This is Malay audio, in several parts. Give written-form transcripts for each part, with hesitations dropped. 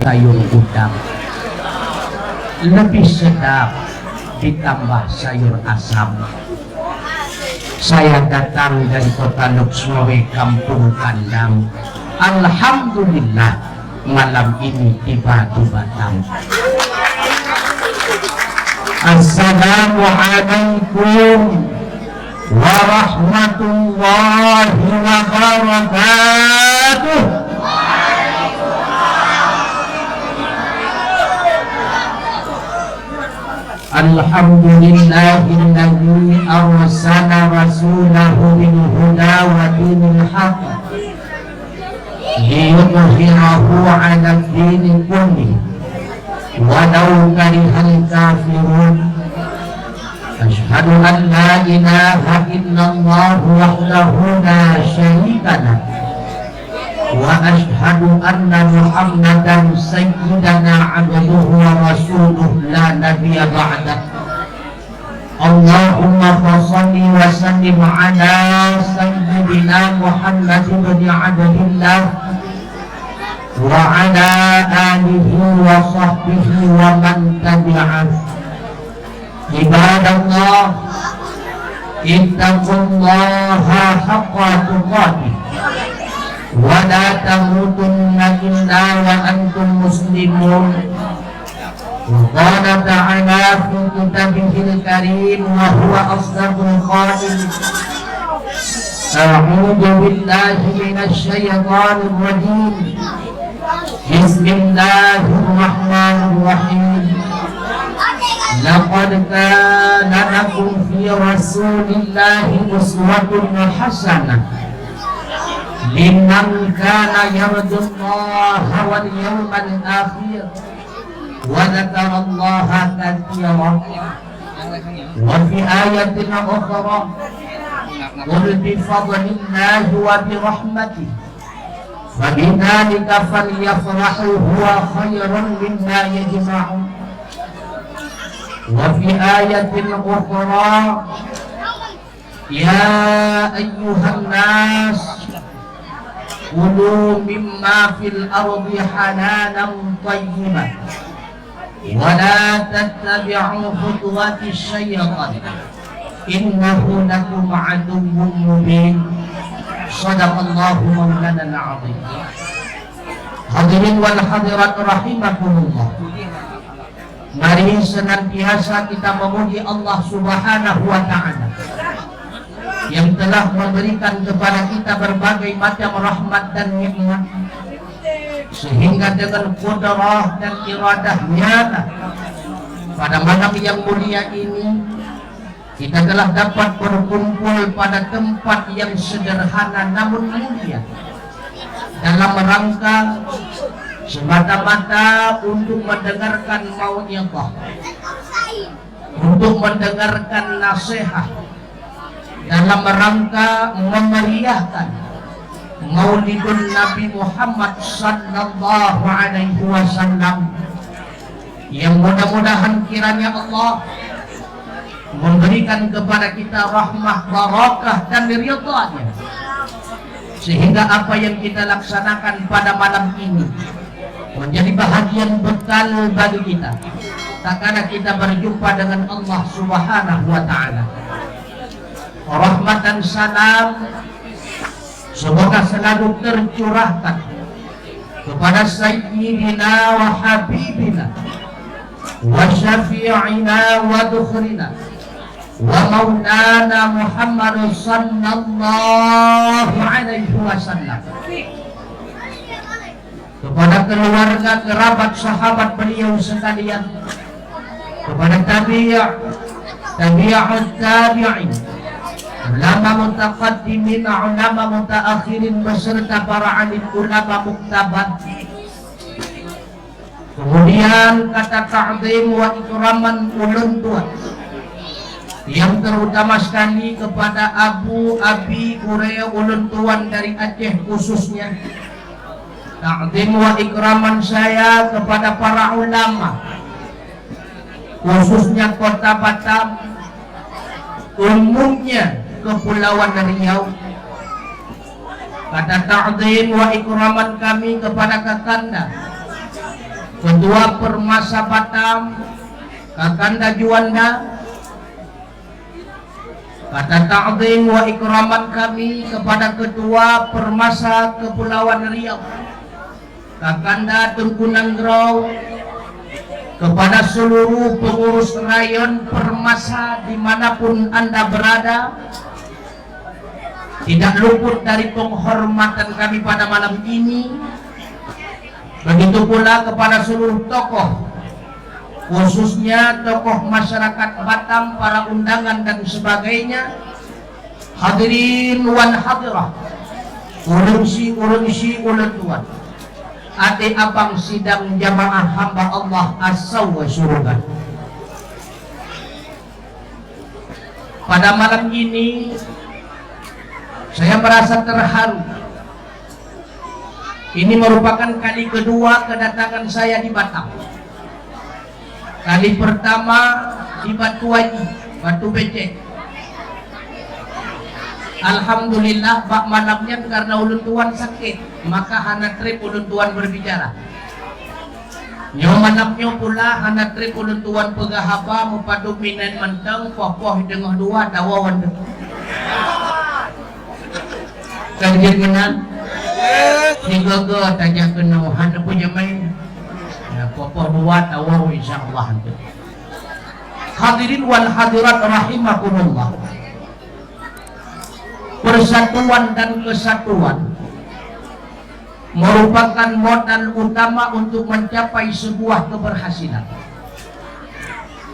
sayur udang, lebih sedap ditambah sayur asam. Saya datang dari kota Luxmawe, Kampung Kandang. Alhamdulillah malam ini tiba di Batam. Assalamualaikum warahmatullahi wabarakatuh. Alhamdulillahilladzi arsala rasulahu bil huda wa dinil haqq liyudhhirahu 'ala ad-dini kullihi walau karihal kafirun. Asyhadu an la ilaha illallah wahdahu la syarika lah wa asyhadu anna Muhammadan sayyidana abduhu wa rasuluhu la nabiyya ba'dah. Allahumma shalli wa sallim ala sayyidina Muhammad bin Abdillah wa ala alihi wa sahbihi wa man tabi'ah. Ibadallah, ittaqullaha haqqa tuqatih wa la tamutunna illa wa antum muslimun. Qala ta'ala fi kitabihil karim wa huwa asdaqul qa'il. A'udzu billahi minasy syaithanir rajim. Bismillahirrahmanirrahim. Laqad kana lakum fi rasulillahi uswatun hasanah liman kana yarjullaha wal yawmal akhir wa dzakarallaha katsiran. Wa fi ayatin ukhra qul bi fadlillahi wa bi rahmatihi fabidzalika falyafrahu huwa khairun mimma yajma'un. Wa fi ayatin ukhra ya ayyuhan nas kulu mimma fil ardi halalan tayyiban wa la tattabi'u khutuwatis syaitan innahu lakum aduwwun mubin. Shadaqallahu maulana al-azim. Hadirin wal hadirat rahimakumullah. Mari senantiasa kita memuji Allah Subhanahu wa ta'ala yang telah memberikan kepada kita berbagai macam rahmat dan nikmat, sehingga dengan qudrah dan iradahnya pada malam yang mulia ini kita telah dapat berkumpul pada tempat yang sederhana namun mulia dalam rangka semata-mata untuk mendengarkan mau'izah, untuk mendengarkan nasihat, dalam rangka memeriahkan Maulidun Nabi Muhammad sallallahu alaihi wasallam, yang mudah-mudahan kiranya Allah memberikan kepada kita rahmah, barakah dan ridha-Nya, sehingga apa yang kita laksanakan pada malam ini menjadi bahagian bekal bagi kita tak kala kita berjumpa dengan Allah Subhanahu wa ta'ala. Rahmat dan salam semoga selalu tercurahkan kepada Sayyidina wa Habibina wa Syafi'ina wa Dukhrina wa Maulana Muhammad sallallahu alaihi wasallam, kepada keluarga, kerabat, sahabat beliau sekalian, kepada tabi'ut tabi'in, ulama mutaqaddimin, ulama mutaakhirin, beserta para alim ulama muktabar. Kemudian kata ta'zim wa ikraman ulun tua, yang terutama sekali kepada Abu Abi Hurairah ulun tuan dari Aceh khususnya. Ta'zim wa ikraman saya kepada para ulama khususnya kota Batam, umumnya Kepulauan Riau. Kata ta'zim wa ikraman kami kepada kakanda Ketua Permasa Batam Kakanda Juanda, kata ta'zim wa ikraman kami kepada Ketua Permasa Kepulauan Riau Kakanda Tengku Nanggrow, kepada seluruh pengurus rayon Permasa dimanapun Anda berada, tidak luput dari penghormatan kami pada malam ini. Begitu pula kepada seluruh tokoh, khususnya tokoh masyarakat Batam, para undangan dan sebagainya, hadirin wan hadirah, ulunsi ulun tuan, adik abang sidang jamaah hamba Allah as-sawa surga. Pada malam ini saya merasa terharu. Ini merupakan kali kedua kedatangan saya di Batam. Kali pertama di Batu Haji, Batu Becek. Alhamdulillah bak malamnya karena ulun tuan sakit, maka hana trip ulun tuan berbicara. Nyo manapnya pula hana trip ulun tuan pegahaba mupadu minen menteng poh dengoh dua dawawan deng. Kanjeng menan digogo tajah kena hana punya main. Ya poh dua dawaw insyaallah. Hadirin wal hadirat rahimakumullah. Persatuan dan kesatuan merupakan modal utama untuk mencapai sebuah keberhasilan.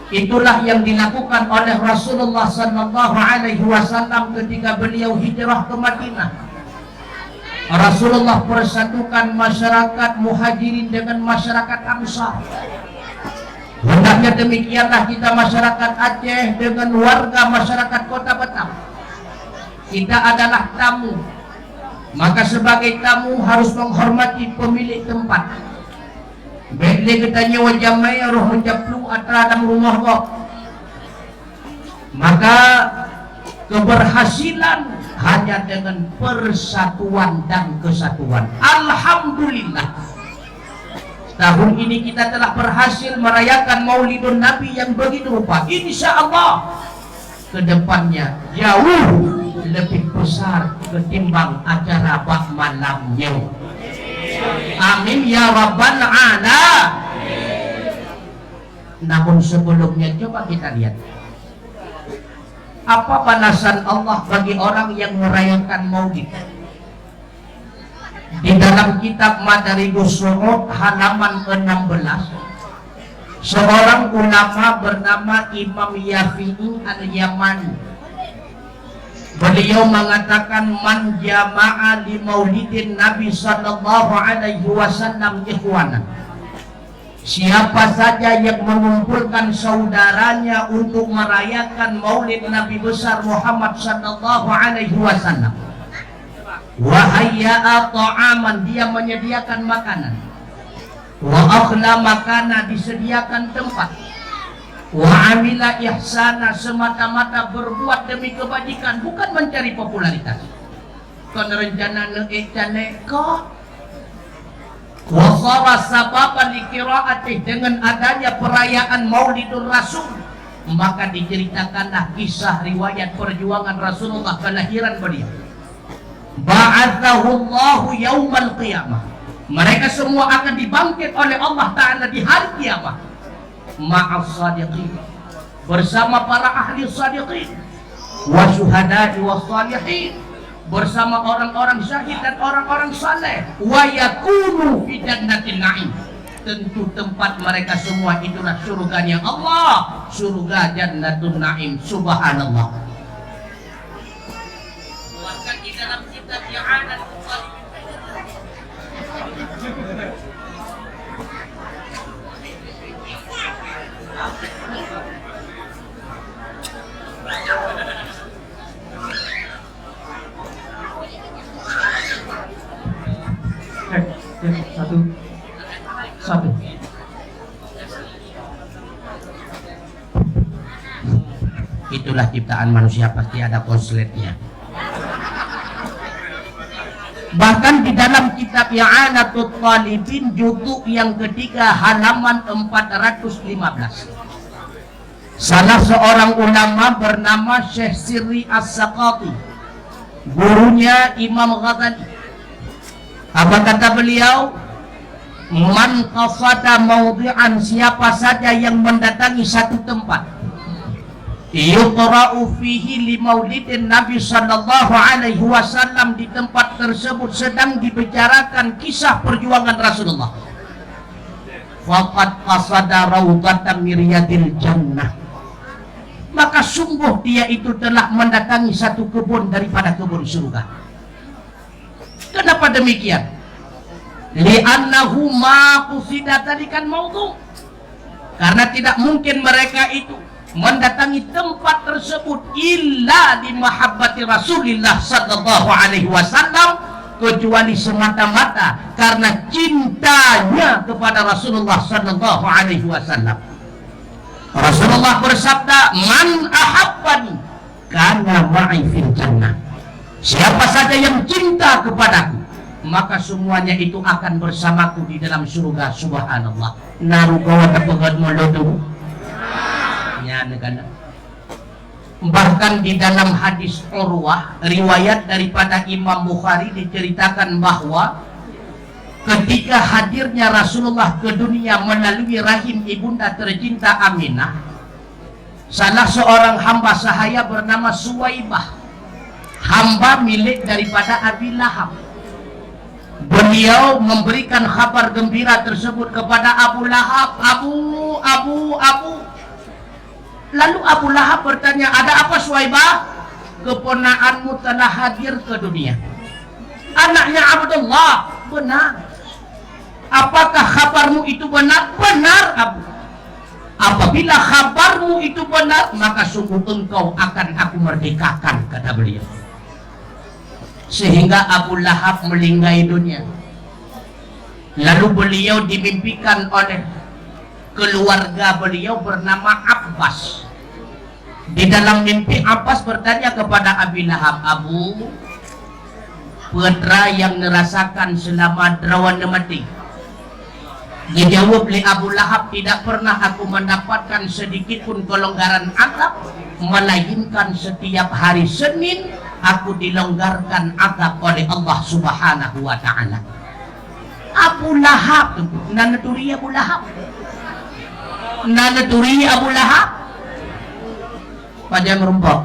Itulah yang dilakukan oleh Rasulullah sallallahu alaihi wasallam ketika beliau hijrah ke Madinah. Rasulullah persatukan masyarakat Muhajirin dengan masyarakat Ansar. Hendaknya demikianlah kita masyarakat Aceh dengan warga masyarakat Kota Batam. Kita adalah tamu, maka sebagai tamu harus menghormati pemilik tempat. Bila kita nyewa jamai roh menjaplu dalam rumah kok, maka keberhasilan hanya dengan persatuan dan kesatuan. Alhamdulillah, tahun ini kita telah berhasil merayakan Maulidun Nabi yang begitu rupa. Insya Allah kedepannya jauh lebih besar ketimbang acara bak malamnya. Amin ya rabbal alamin. Namun sebelumnya coba kita lihat apa balasan Allah bagi orang yang merayakan Maulid. Di dalam kitab Madarijus Su'ud halaman 16, seorang ulama bernama Imam Yafi'i al-Yamani, beliau mengatakan, man jama'a li maulidin Nabi sallallahu alaihi wasallam ikhwana, siapa saja yang mengumpulkan saudaranya untuk merayakan maulid Nabi besar Muhammad sallallahu alaihi wasallam, wa hayya'a ta'aman, dia menyediakan makanan, wa akhla makana, disediakan tempat, wa amila ihsana, semata-mata berbuat demi kebajikan, bukan mencari popularitas. Kon rencana neek ko wa sara sababan liqiraatih, dengan adanya perayaan Maulidur Rasul, maka diceritakanlah kisah riwayat perjuangan Rasulullah, kelahiran beliau. Ba'athahullahu yaumal qiyamah, mereka semua akan dibangkit oleh Allah Ta'ala di hari kiamat. Ma'as sadiqin, bersama para ahli sadiqin, wa syuhada'i wa salihin, bersama orang-orang syahid dan orang-orang saleh, wa yakunu fi jannatin na'im, tentu tempat mereka semua itulah surganya Allah, surga Jannatun Na'im. Subhanallah. Bahkan di dalam kitab I'anat satu. Itulah ciptaan manusia, pasti ada konsletnya. Bahkan di dalam kitab I'anatul Talibin juzuk yang ketiga halaman 415, salah seorang ulama bernama Syekh Sirri As-Saqati, gurunya Imam Ghazali, apa kata beliau? Man qasada mawdi'an, siapa saja yang mendatangi satu tempat yuqra'u fihi li maulidin Nabi sallallahu alaihi wasallam, di tempat tersebut sedang dibicarakan kisah perjuangan Rasulullah, faqad qasada raudatan min riyadil jannah, maka sungguh dia itu telah mendatangi satu kebun daripada kebun surga. Kenapa demikian? Li'annahu ma qusida, tadi kan maudhu, karena tidak mungkin mereka itu mendatangi tempat tersebut illa di mahabbati Rasulillah sallallahu alaihi wasallam, kecuali semata-mata karena cintanya kepada Rasulullah sallallahu alaihi wasallam. Rasulullah bersabda, man ahabbani kana ma'i fil jannah, siapa saja yang cinta kepadaku maka semuanya itu akan bersamaku di dalam surga. Subhanallah. Narugawa tapagad molodo. Bahkan di dalam hadis Urwah, riwayat daripada Imam Bukhari, diceritakan bahwa ketika hadirnya Rasulullah ke dunia melalui rahim ibunda tercinta Aminah, salah seorang hamba sahaya bernama Suwaibah, hamba milik daripada Abi Lahab, beliau memberikan kabar gembira tersebut kepada Abu Lahab. Abu. Lalu Abu Lahab bertanya, ada apa Suwaibah? Keponakanmu telah hadir ke dunia, anaknya Abdullah. Benar. Apakah kabarmu itu benar? Benar, Abu. Apabila kabarmu itu benar, maka sungguh engkau akan aku merdekakan, kata beliau. Sehingga Abu Lahab melinggai dunia. Lalu beliau dimimpikan oleh keluarga beliau bernama Abbas. Di dalam mimpi Abbas bertanya kepada Abi Lahab, Abu, putra yang merasakan selama derawan mati. Dijawab oleh Abu Lahab, tidak pernah aku mendapatkan sedikit pun kelonggaran akab, melainkan setiap hari Senin aku dilonggarkan akab oleh Allah Subhanahu wa ta'ala. Abu Lahab, nanaturi Abu Lahab, nanaturi Abu Lahab, pada merumpok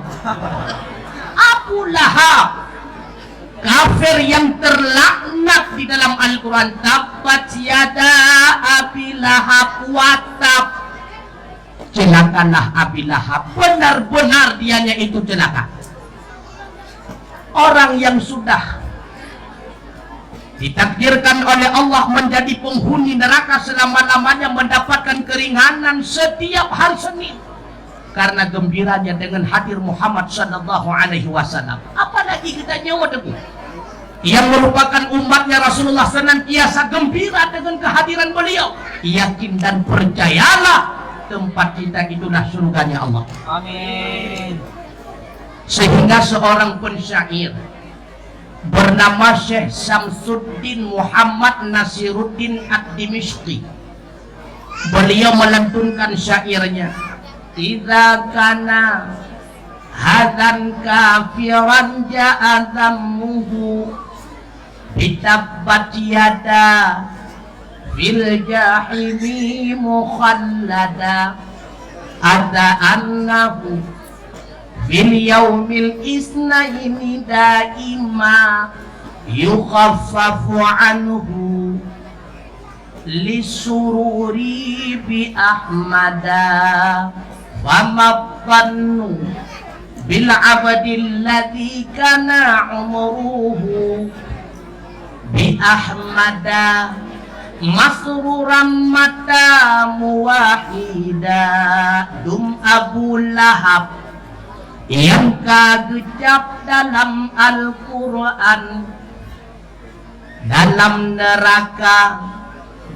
Abu Lahab, kafir yang terlaknat di dalam Al-Quran. Tabbat yada Abi Lahab watab, celakalah Abi Lahab, benar-benar dianya itu celaka. Orang yang sudah ditakdirkan oleh Allah menjadi penghuni neraka selama-lamanya mendapatkan keringanan setiap hari Senin karena gembiranya dengan hadir Muhammad sallallahu alaihi wasallam. Apalagi kita nyawa teguh yang merupakan umatnya Rasulullah, senantiasa gembira dengan kehadiran beliau. Yakin dan percayalah, tempat kita itulah surganya Allah. Amin. Sehingga seorang pensyair bernama Syekh Samsuddin Muhammad Nasiruddin Ad-Dimishqi, beliau melantunkan syairnya, idza kana hadan kafiran ja'a dhammuhu bitabbat yada fil jahimi mukhallada, ada annahu fil yaumil isnaini daima yukhaffafu anhu lisururi bi ahmada, famabbannu bil abdil ladzi kana umruhu bi ahmada masruran mata muwahida. Dum Abu Lahab yang kagecap dalam Al-Quran, dalam neraka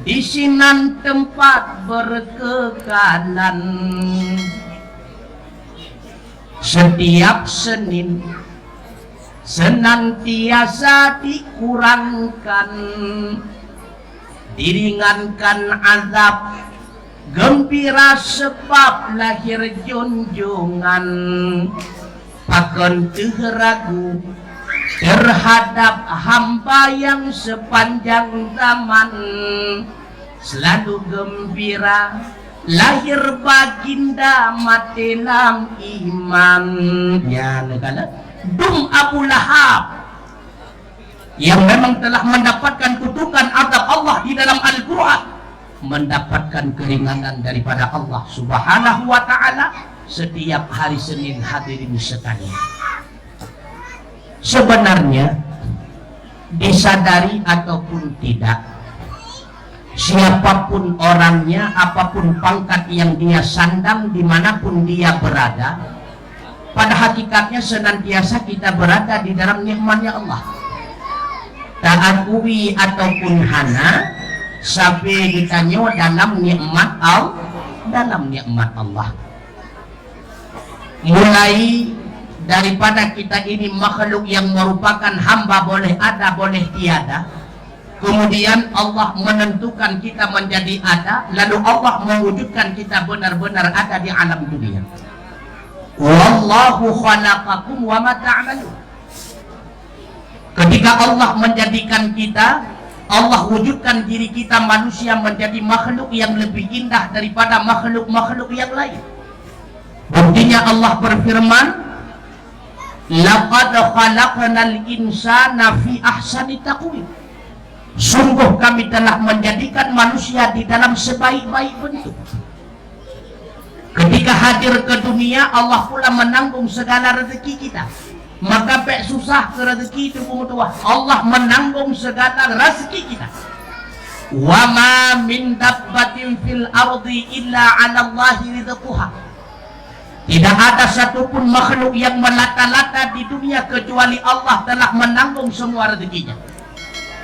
disinan tempat berkekalan. Setiap Senin senantiasa dikurangkan, diringankan azab, gembira sebab lahir junjungan, pakon teu ragu terhadap hamba yang sepanjang zaman selalu gembira, lahir baginda mati dalam iman. Ya negara Dum Abu Lahab yang memang telah mendapatkan kutukan azab Allah di dalam Al-Quran, mendapatkan keringanan daripada Allah Subhanahu wa ta'ala setiap hari Senin. Hadirin sekalian, sebenarnya disadari ataupun tidak, siapapun orangnya, apapun pangkat yang dia sandang, dimanapun dia berada, pada hakikatnya senantiasa kita berada di dalam nikmatnya Allah. Tak akui ataupun hana, sampai ditanya dalam nikmat Allah. Mulai daripada kita ini makhluk yang merupakan hamba, boleh ada boleh tiada, kemudian Allah menentukan kita menjadi ada, lalu Allah mewujudkan kita benar-benar ada di alam dunia. Wallahu khalaqakum wa ma ta'malun. Ketika Allah menjadikan kita, Allah wujudkan diri kita manusia menjadi makhluk yang lebih indah daripada makhluk-makhluk yang lain. Buktinya Allah berfirman, laqad khalaqnal insana fi ahsani taqwim. Sungguh kami telah menjadikan manusia di dalam sebaik-baik bentuk. Ketika hadir ke dunia, Allah pula menanggung segala rezeki kita. Maka pek susah ke rezeki itu pemutuah, Allah menanggung segala rezeki kita. Wa ma min dabbatin fil ardi illa 'ala Allahi rizquha. Tidak ada satupun makhluk yang melata-lata di dunia kecuali Allah telah menanggung semua rezekinya.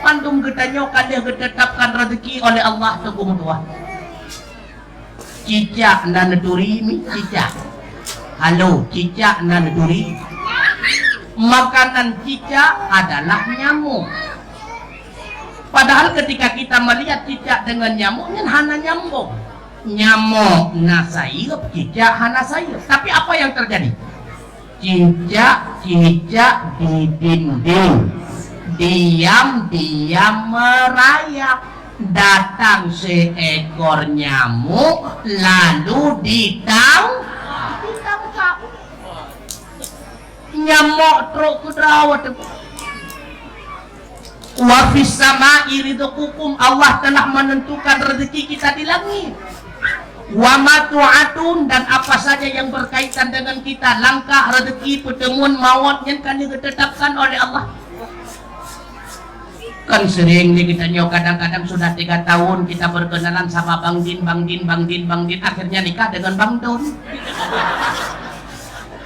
Pandung getanya kada ditetapkan rezeki oleh Allah tu pemutuah. Cicak nan duri mi cicak. Halo, cicak nan duri. Makanan cicak adalah nyamuk. Padahal ketika kita melihat cicak dengan nyamuk, ini hana nyambung. Nyamuk na sayup, cicak hana sayup. Tapi apa yang terjadi? Cicak di dinding, diam-diam merayap. Datang seekor nyamuk, lalu ditangkap. Nyamuk truk kudrawat. Wa fis sama'i rizqukum, Allah telah menentukan rezeki kita di langit. Wa ma tu'atun, dan apa saja yang berkaitan dengan kita, langkah rezeki, pertemuan maut yang kan ditetapkan oleh Allah. Kan sering nih kita nyoba, kadang-kadang sudah 3 tahun kita berkenalan sama Bang Din, akhirnya nikah dengan Bang Don.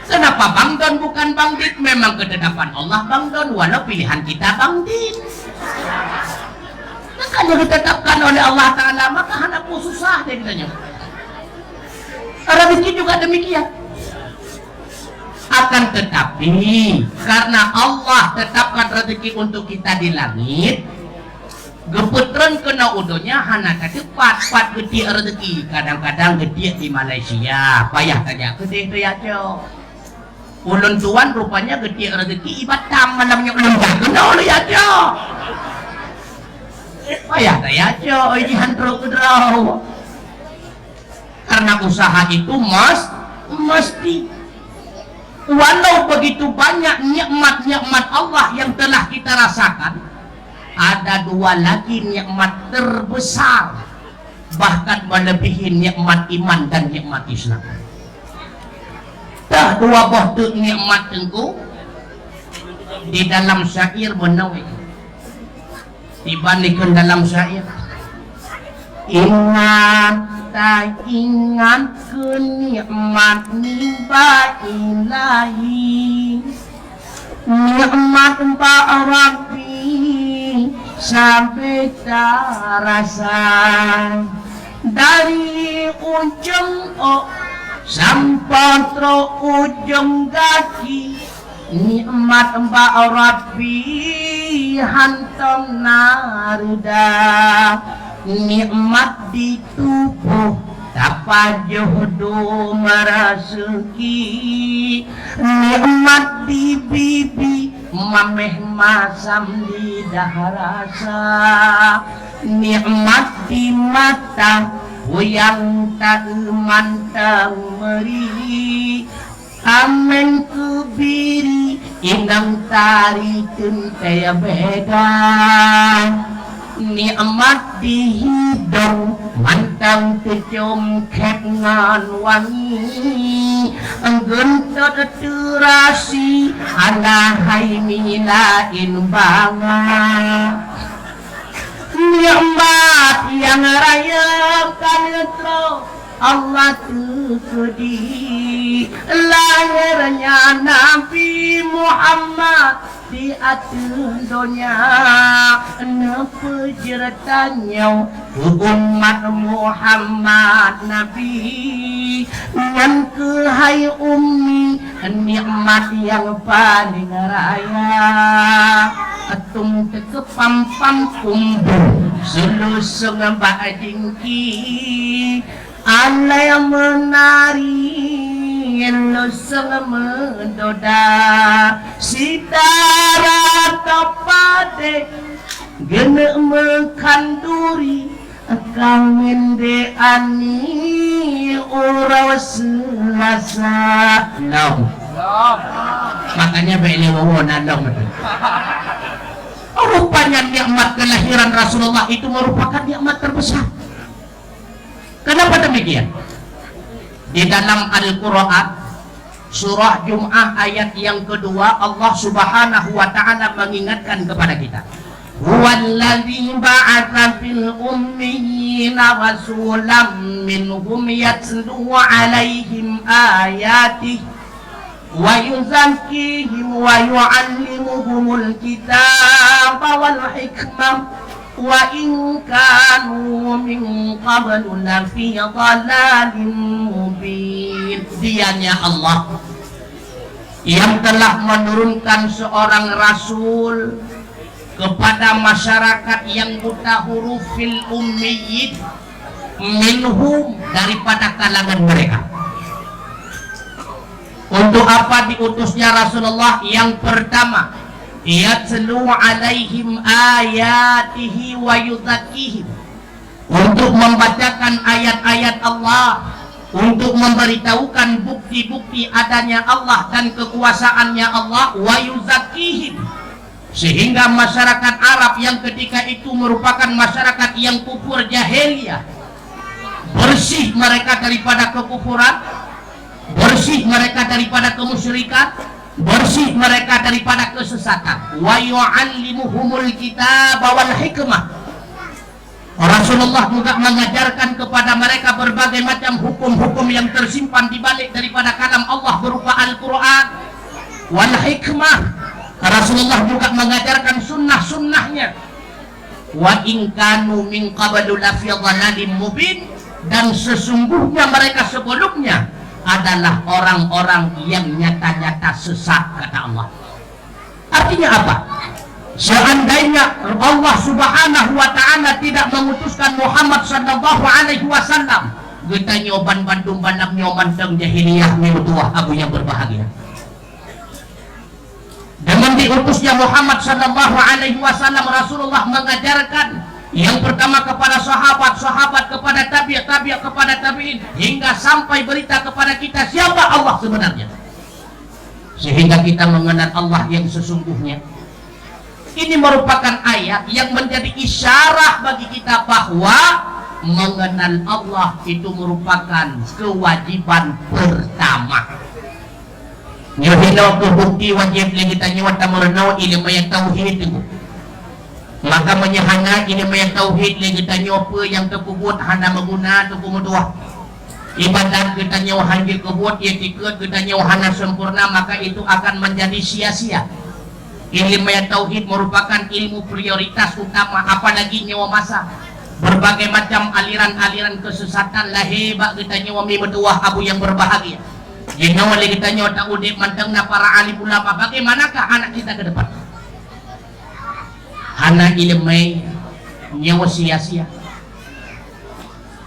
Kenapa Bang Don bukan Bang Din? Memang ketetapan Allah Bang Don, walau pilihan kita Bang Din. Nah, kan yang ditetapkan oleh Allah Ta'ala, maka anakku susah deh ditanya. Rezeki juga demikian. Akan tetapi karena Allah tetapkan rezeki untuk kita di langit, gepetren kena udonya hana kedepat pat gede rezeki. Kadang-kadang gede di Malaysia, payah tanya gede tu ya jo. Ulun tuan rupanya gede rezeki Batam, malamnya ulun kena oleh ya jo. Payah tanya jo, ini hantruk kedraw. Karena usaha itu mesti. Walau begitu banyak nikmat-nikmat Allah yang telah kita rasakan, ada 2 lagi nikmat terbesar, bahkan melebihi nikmat iman dan nikmat Islam. Dah 2 buah tu nikmat tengku di dalam syair menawi dibandingkan dalam syair. Ingat kenikmat nimba ilahi, nikmat Pak Rabbi sampai terasa dari ujung sampai ujung kaki. nikmat mbak Rabbi hantam narda, nikmat di tubuh dapat jodoh merasuki, nikmat di bibi mameh masam di daharasa, nikmat di mata yang tak mantang meri, amen kebiri inang tari tentaya beda, nikmat di hidung mantang kecium kengan wangi, gentot terasi anahai milain banget, nikmat yang raya kanetro Allah tukudi, lahirnya Nabi Muhammad di atas dunia, nepejeratannya umat Muhammad Nabi, dengan kehai ummi nikmat yang paling raya, atung tekepam-pam kumbu selusung badingki, alay menari lusung mendoda, sitara topade gene mekanduri, kawin de ani uraw selasa long. Makanya baiknya wawonan long betul. Rupanya nikmat kelahiran Rasulullah itu merupakan nikmat terbesar. Kenapa demikian? Di dalam Al-Quran surah Jum'ah ayat yang kedua, Allah Subhanahu wa ta'ala mengingatkan kepada kita, huwallazi ba'atsa fil ummiyina rasulam minhum yatlu 'alaihim ayatihi wa yuzakkihim wa yu'allimuhumul kitaba wal hikmah wa in kanu min qablu lafi dhalalin mubin. Dianya Allah yang telah menurunkan seorang rasul kepada masyarakat yang buta huruf fil ummiyin, minhum daripada kalangan mereka. Untuk apa diutusnya Rasulullah? Yang pertama, yatlu alaihim ayatihi wa yuzakkihim, untuk membacakan ayat-ayat Allah, untuk memberitahukan bukti-bukti adanya Allah dan kekuasaannya Allah, wa yuzakkihim, sehingga masyarakat Arab yang ketika itu merupakan masyarakat yang kufur jahiliyah, bersih mereka daripada kekufuran, bersih mereka daripada kemusyrikan, bersih mereka daripada kesesatan. Wa yu'allimuhumul kitaba wal hikmah, Rasulullah juga mengajarkan kepada mereka berbagai macam hukum-hukum yang tersimpan di balik daripada kalam Allah berupa Al-Quran. Wal hikmah, Rasulullah juga mengajarkan sunnah-sunnahnya. Wa in kanu min qablu lafi dhalalin mubin, dan sesungguhnya mereka sebelumnya adalah orang-orang yang nyata-nyata sesat, kata Allah. Artinya apa? Seandainya Allah Subhanahu wa ta'ala tidak mengutuskan Muhammad sallallahu alaihi wasallam, kita nyoban Bandung banyak nyoban teng jahiliyah miutuah abu yang berbahagia. Dengan diutusnya Muhammad sallallahu alaihi wasallam, Rasulullah mengajarkan yang pertama kepada sahabat kepada tabi'in kepada tabi'in, hingga sampai berita kepada kita siapa Allah sebenarnya, sehingga kita mengenal Allah yang sesungguhnya. Ini merupakan ayat yang menjadi isyarah bagi kita bahwa mengenal Allah itu merupakan kewajiban pertama. Nyuhina bukti wajib kita nyuat tamarnau ilmu yang tauhid itu. Maka menyahana ini yang tauhid lagi kita nyopa yang terkubut hana mengguna terkumutuah ibadat kita nyawa hanjil kebut ia tikut kita nyawa hana sempurna, maka itu akan menjadi sia-sia. Ilmu yang tauhid merupakan ilmu prioritas utama, apalagi nyawa masa berbagai macam aliran-aliran kesesatan lahir kita nyawa mimetuah abu yang berbahagia. Jika wali kita nyota udip mantengna para alim ulama, bagaimanakah anak kita ke depan? Anak ilmu nyawa sia-sia.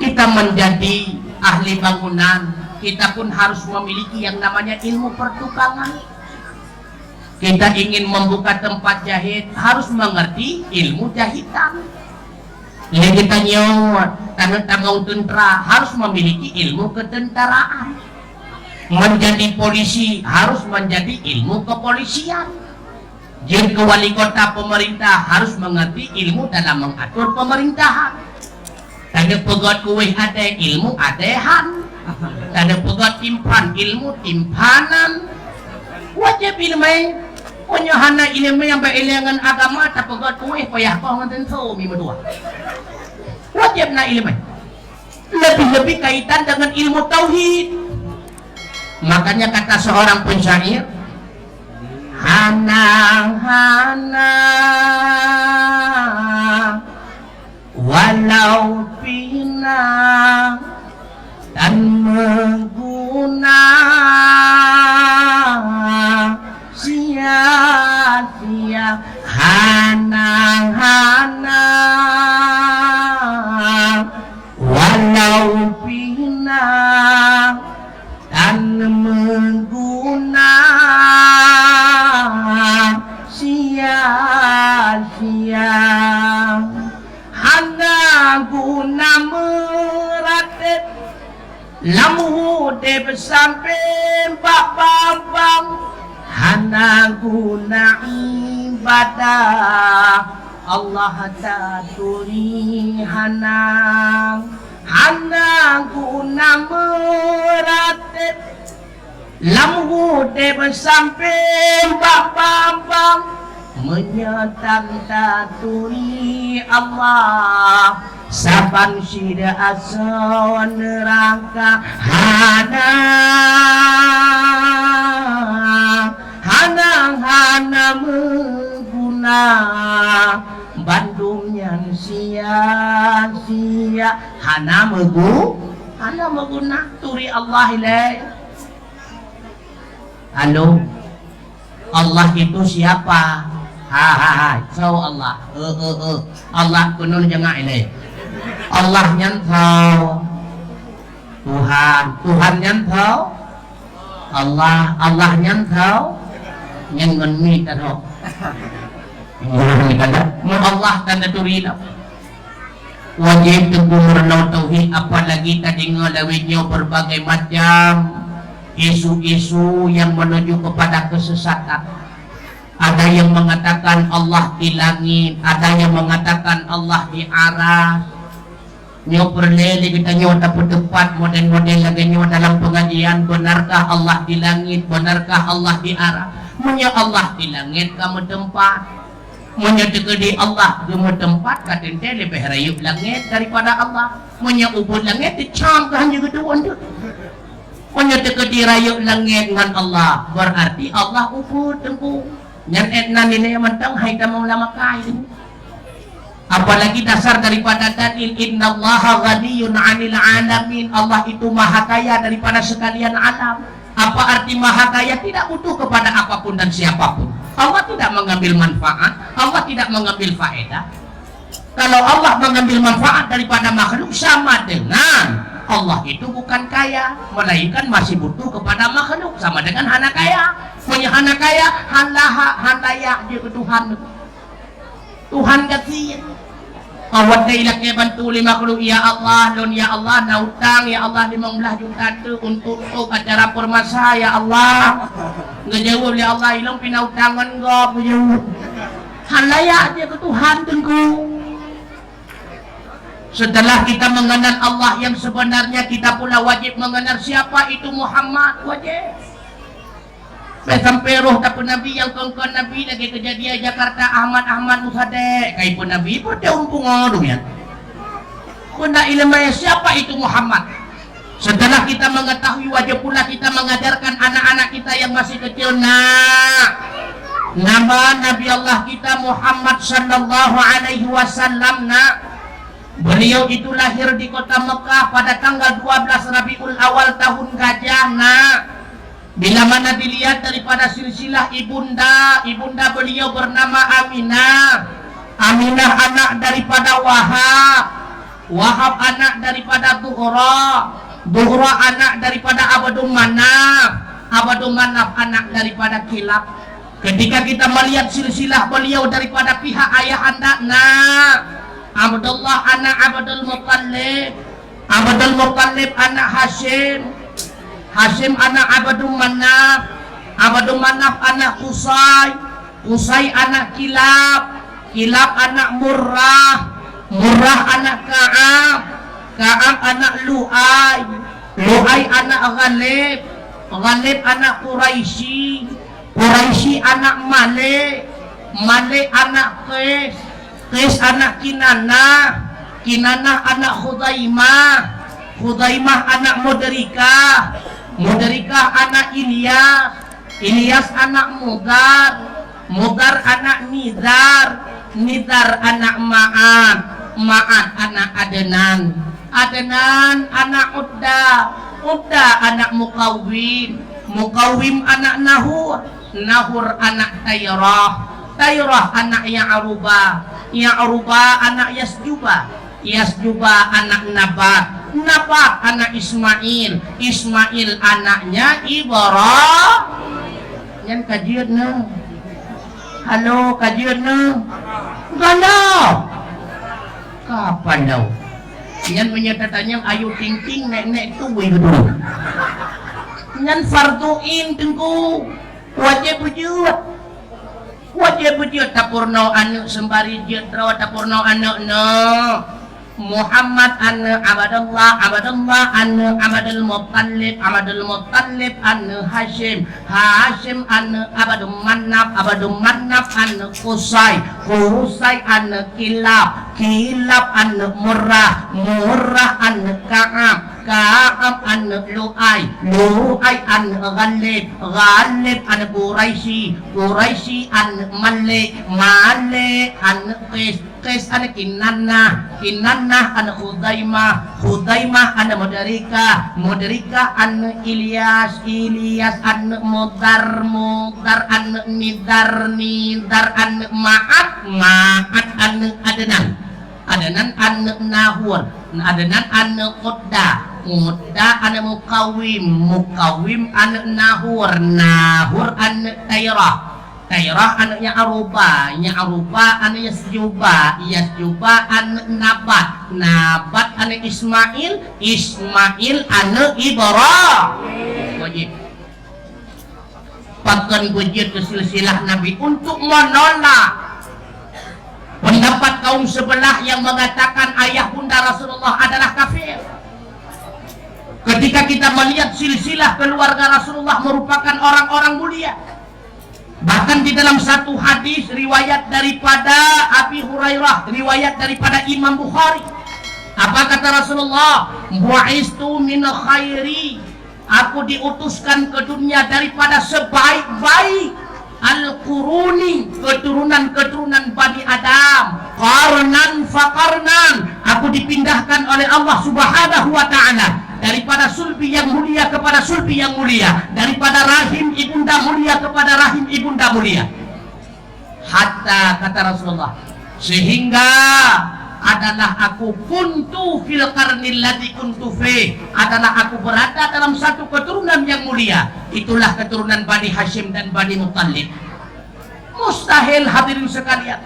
Kita menjadi ahli bangunan, kita pun harus memiliki yang namanya ilmu pertukangan. Kita ingin membuka tempat jahit, harus mengerti ilmu jahitan. Yang kita nyawa tanggung tentara, harus memiliki ilmu ketentaraan. Menjadi polisi harus menjadi ilmu kepolisian. Jika wali kota pemerintah harus mengerti ilmu dalam mengatur pemerintahan. Tanda pegot kuih ada ilmu adehan. Tanda pegot timpan ilmu timpanan. Wajib ilmu punya hana ilmu yang berelangan agama tak pegot kuih payah kau tentu mima dua. Wajib na ilmu. Lebih-lebih kaitan dengan ilmu tauhid. Makanya kata seorang penyair, hana walau pina dan mengguna sia-sia, hana walau pina dan mengguna sia-sia, hanya guna meratip lamu de sampai babang, hanya guna ibadah Allah taturi hana guna meratip lamu de sampai babang, menyatan taturi Allah saban sida asa neraka, hana mengguna Bandungnya sia-sia, hana mengguna turi Allah ilai. Halo, Allah itu siapa? Tahu Allah. Allah kunun jangan ini. Allah nyantau. Tuhan nyantau. Allah nyantau. Nyangon mi tahu. Allah tanda turilah. Wajib teguh merenau tauhid, apalagi tadi ngelawinnya berbagai macam isu-isu yang menuju kepada kesesatan. Ada yang mengatakan Allah di langit, ada yang mengatakan Allah di aras. Nyo perlele kita nyo dapat tepat model-model lagi nyo dalam pengajian. Benarkah Allah di langit? Benarkah Allah di aras? Munya Allah di langit kamu tempat. Munya di Allah kamu tempat, katente lebih rayup langit daripada Allah. Munya ubud langit dicam kan juga tuan tu. Munya di rayup langit dengan Allah, berarti Allah ubud tengku. Yang etnan ini yang mentang hai kamu lama kain. Apalagi dasar daripada dalil innallaha ghaniyun 'anil 'alamin. Allah itu maha kaya daripada sekalian alam. Apa arti maha kaya? Tidak butuh kepada apapun dan siapapun. Allah tidak mengambil manfaat, Allah tidak mengambil faedah. Kalau Allah mengambil manfaat daripada makhluk, sama dengan Allah itu bukan kaya, melainkan masih butuh kepada makhluk, sama dengan hana kaya. Punya hana kaya, hanlayak dia ke Tuhan. Tuhan kasih. Awat ilaknya bantu lima makhluk, ya Allah, don ya Allah, na utang ya Allah 15 juta tu untuk acara permasa ya Allah. Ngejawab ya Allah, ilang pinautangan gak ngejawab. Hanlayak dia ke Tuhan tengku. Setelah kita mengenal Allah yang sebenarnya, kita pula wajib mengenal siapa itu Muhammad. Wajib. Sampai roh tak pun Nabi yang kongkon Nabi lagi kejadian Jakarta Ahmad Musadek kai pun Nabi pun dia umpung orang ya. Kuna ilmu siapa itu Muhammad. Setelah kita mengetahui, wajib pula kita mengajarkan anak-anak kita yang masih kecil. Nama Nabi Allah kita Muhammad sallallahu alaihi wasallam. Beliau itu lahir di kota Mekah pada tanggal 12 Rabiul Awal tahun Gajah. Bila mana dilihat daripada silsilah ibunda beliau bernama Aminah. Aminah anak daripada Wahab anak daripada Zuhra anak daripada Abdul Manaf anak daripada Kilab. Ketika kita melihat silsilah beliau daripada pihak ayah andakna, Abdullah anak Abdul Muttalib anak Hashim anak Abdul Manaf anak Qusay anak Kilab anak Murrah anak Ka'ab anak Lu'ay anak Ghalib anak Quraisy anak Malik anak Qais anak Kinanah anak Khudaimah anak Mudrikah anak Ilyas anak Mudar anak Nidar anak Ma'ad anak Adnan anak Udda anak Muqawwim anak Nahur anak Tayrah anak Ya'ruba anak Yasjuba anak Nabat anak Ismail anaknya Ibrahim. Yan kajian na. Halo kajian na. Galau. Kapan daw? Yan menyatakannya ayu ting nek tuwi gitu. Yan farduin tengku. Wajib bujud tapurno anu sembari jetro tapurno anu no. Muhammad anu Abdullah anu Abdul Muttalib anu Hashim anu Abdul Manaf anu Qusay anu Kilab anu Murrah anu Ka'ab anu Lu'ay anu Ghalib anu Quraisy anu Malik anu Qais anu Kinanah anu Khudaimah anu Mudrikah anu Ilyas anu Mudar anu Nidar anu Ma'ad anu Adnan anu Nahur anu Udda anu Muqawwim anu Nahur anu Tayrah anu Ya'ruba anu Yasjuba anu Nabat anu Ismail anu Ibrahim. Wajib pakan wujud ke silsilah Nabi untuk menolak pendapat kaum sebelah yang mengatakan ayah bunda Rasulullah adalah kafir. Ketika kita melihat silsilah keluarga Rasulullah merupakan orang-orang mulia. Bahkan di dalam satu hadis riwayat daripada Abi Hurairah, riwayat daripada Imam Bukhari, apa kata Rasulullah? Bu'istu min khairi, aku diutuskan ke dunia daripada sebaik-baik al-quruni, keturunan Bani Adam, qarnan faqarnan, aku dipindahkan oleh Allah Subhanahu wa ta'ala daripada sulbi yang mulia kepada sulbi yang mulia, daripada rahim ibunda mulia kepada rahim ibunda mulia. Hatta kata Rasulullah, sehingga adalah aku kuntu fil qarnil ladzi kuntu fi, adalah aku berada dalam satu keturunan yang mulia, itulah keturunan Bani Hashim dan Bani Muttalib. Mustahil hadirin sekalian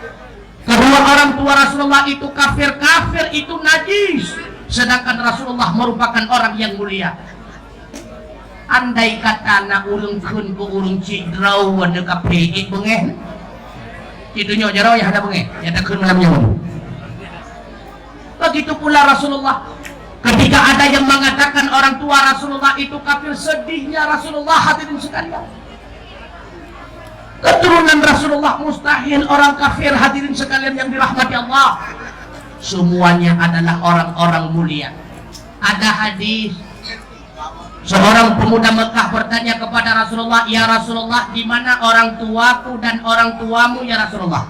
kedua orang tua Rasulullah itu kafir itu najis, sedangkan Rasulullah merupakan orang yang mulia. Andai kata na ulung kun ku ulung cidrau wanda kape bengeh itu nyo jaro ya ada bengeh ya tak kun malam nyawa. Begitu pula Rasulullah, ketika ada yang mengatakan orang tua Rasulullah itu kafir, sedihnya Rasulullah hadirin sekalian. Keturunan Rasulullah mustahil orang kafir hadirin sekalian yang dirahmati Allah. Semuanya adalah orang-orang mulia. Ada hadis seorang pemuda Mekah bertanya kepada Rasulullah, "Ya Rasulullah, di mana orang tuaku dan orang tuamu ya Rasulullah?"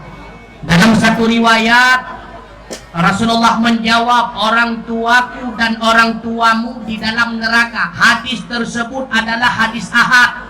Dalam satu riwayat Rasulullah menjawab, "Orang tuaku dan orang tuamu di dalam neraka." Hadis tersebut adalah hadis ahad.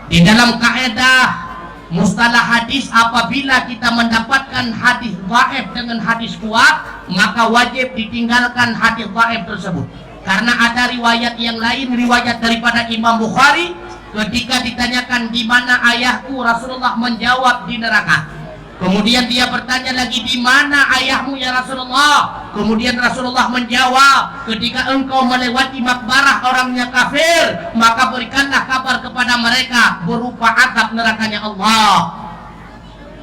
Di dalam kaidah mustalah hadis, apabila kita mendapatkan hadis dhaif dengan hadis kuat, maka wajib ditinggalkan hadis dhaif tersebut. Karena ada riwayat yang lain, riwayat daripada Imam Bukhari, ketika ditanyakan di mana ayahku, Rasulullah menjawab di neraka. Kemudian dia bertanya lagi, di mana ayahmu ya Rasulullah? Kemudian Rasulullah menjawab, ketika engkau melewati makbarah orangnya kafir, maka berikanlah kabar kepada mereka berupa azab nerakanya Allah.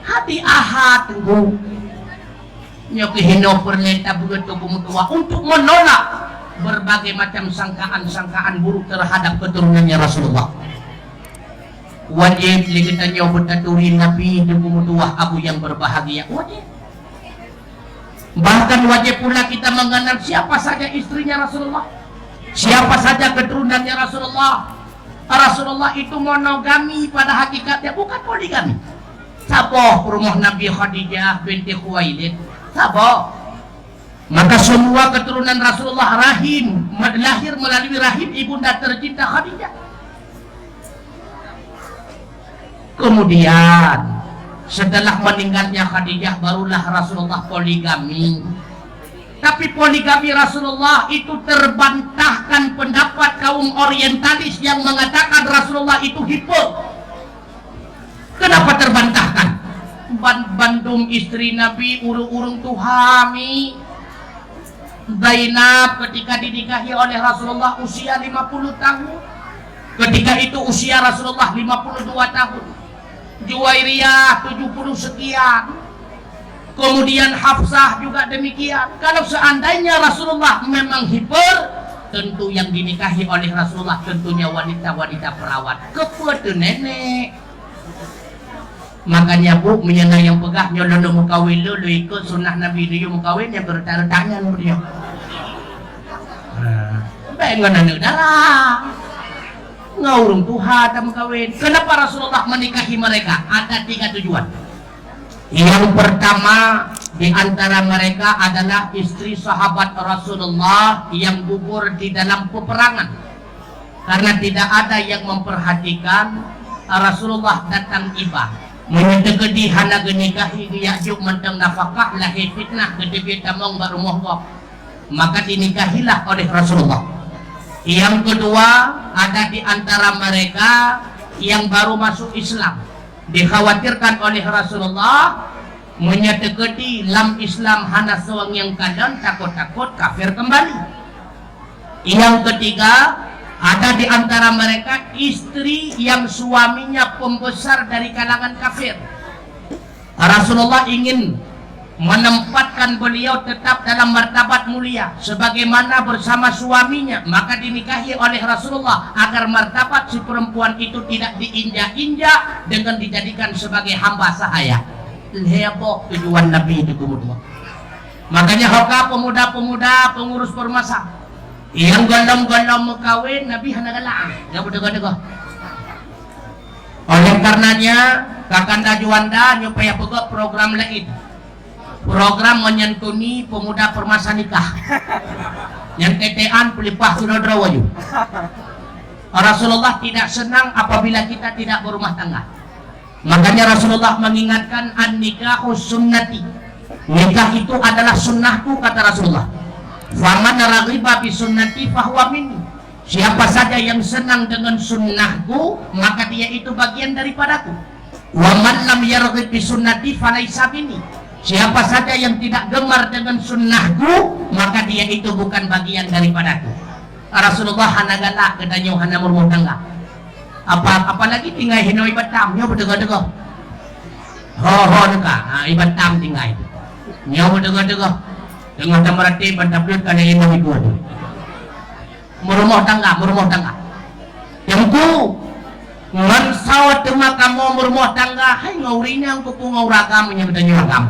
Hati ahad tunggu nyokihino perleta begitu pemutua untuk menolak berbagai macam sangkaan-sangkaan buruk terhadap keturunannya Rasulullah. Wajib kita nyobot taturi Nabi dan pemutuah Abu yang berbahagia, wajib. Bahkan wajib pula kita mengenal siapa saja istrinya Rasulullah, siapa saja keturunannya Rasulullah. Rasulullah itu monogami pada hakikatnya, bukan poligami. Saboh rumah Nabi Khadijah binti Khuwailid, saboh. Maka semua keturunan Rasulullah rahim, lahir melalui rahim ibunda tercinta Khadijah. Kemudian setelah meninggalnya Khadijah barulah Rasulullah poligami. Tapi poligami Rasulullah itu terbantahkan pendapat kaum orientalis yang mengatakan Rasulullah itu hiper. Kenapa terbantahkan? Bandung istri Nabi urung-urung tuhami. Zainab ketika dinikahi oleh Rasulullah usia 50 tahun. Ketika itu usia Rasulullah 52 tahun. Juwairiyah 70 sekian. Kemudian Hafsah juga demikian. Kalau seandainya Rasulullah memang hiper, tentu yang dinikahi oleh Rasulullah tentunya wanita-wanita perawat. Kepada nenek. Makanya bu, menyana yang pegah nyolong mukawin lu ikut sunnah Nabi dia mukawin yang bertanya dia. Pengen darah. Ngaurung Tuhan dan kawin. Kenapa Rasulullah menikahi mereka? Ada 3 tujuan. Yang pertama di antara mereka adalah istri sahabat Rasulullah yang gugur di dalam peperangan. Karena tidak ada yang memperhatikan, Rasulullah datang iba. Menyedekedi hana genikahi Ya'juj mentang nafkah lahir fitnah gede tamong baru mohwab. Maka dinikahilah oleh Rasulullah. Yang kedua, ada di antara mereka yang baru masuk Islam. Dikhawatirkan oleh Rasulullah menyedeketi lam Islam hana sewang yang kadang takut-takut kafir kembali. Yang ketiga, ada di antara mereka istri yang suaminya pembesar dari kalangan kafir. Rasulullah ingin menempatkan beliau tetap dalam martabat mulia sebagaimana bersama suaminya, maka dinikahi oleh Rasulullah agar martabat si perempuan itu tidak diinjak-injak dengan dijadikan sebagai hamba sahaya. Heboh tujuan Nabi itu kemudian. Makanya hoka pemuda-pemuda pengurus permasa yang gondom-gondom mekawin Nabi hanagalah ya bedega-dega. Oleh karenanya kakanda Juanda nyupaya pegok program lain. Program menyantuni pemuda permasa nikah yang tetean pelipah sunodra waju. Rasulullah tidak senang apabila kita tidak berumah tangga. Makanya Rasulullah mengingatkan an-nikahu sunnati. Nikah itu adalah sunnahku kata Rasulullah. Faman raghiba bi sunnati fahuwa minni. Siapa saja yang senang dengan sunnahku maka dia itu bagian daripadaku. Wa man lam yarghib bi sunnati falaysa minni. Siapa saja yang tidak gemar dengan sunnahku maka dia itu bukan bagian daripadaku. Rasulullah hanagala kedanyo hana rumah tangga. Apalagi tinggal hino ibat tamnya bedega-dega. Ho neka ibat tam tinggal. Nyaw bedega-dega. Dengan tamarati bantaplut kana ino ibu. Merumah tangga. Yang tu ngan sawat tema kamu merumah tangga hai ngaurinya ang kupu ngauragam menyebetanyo agam.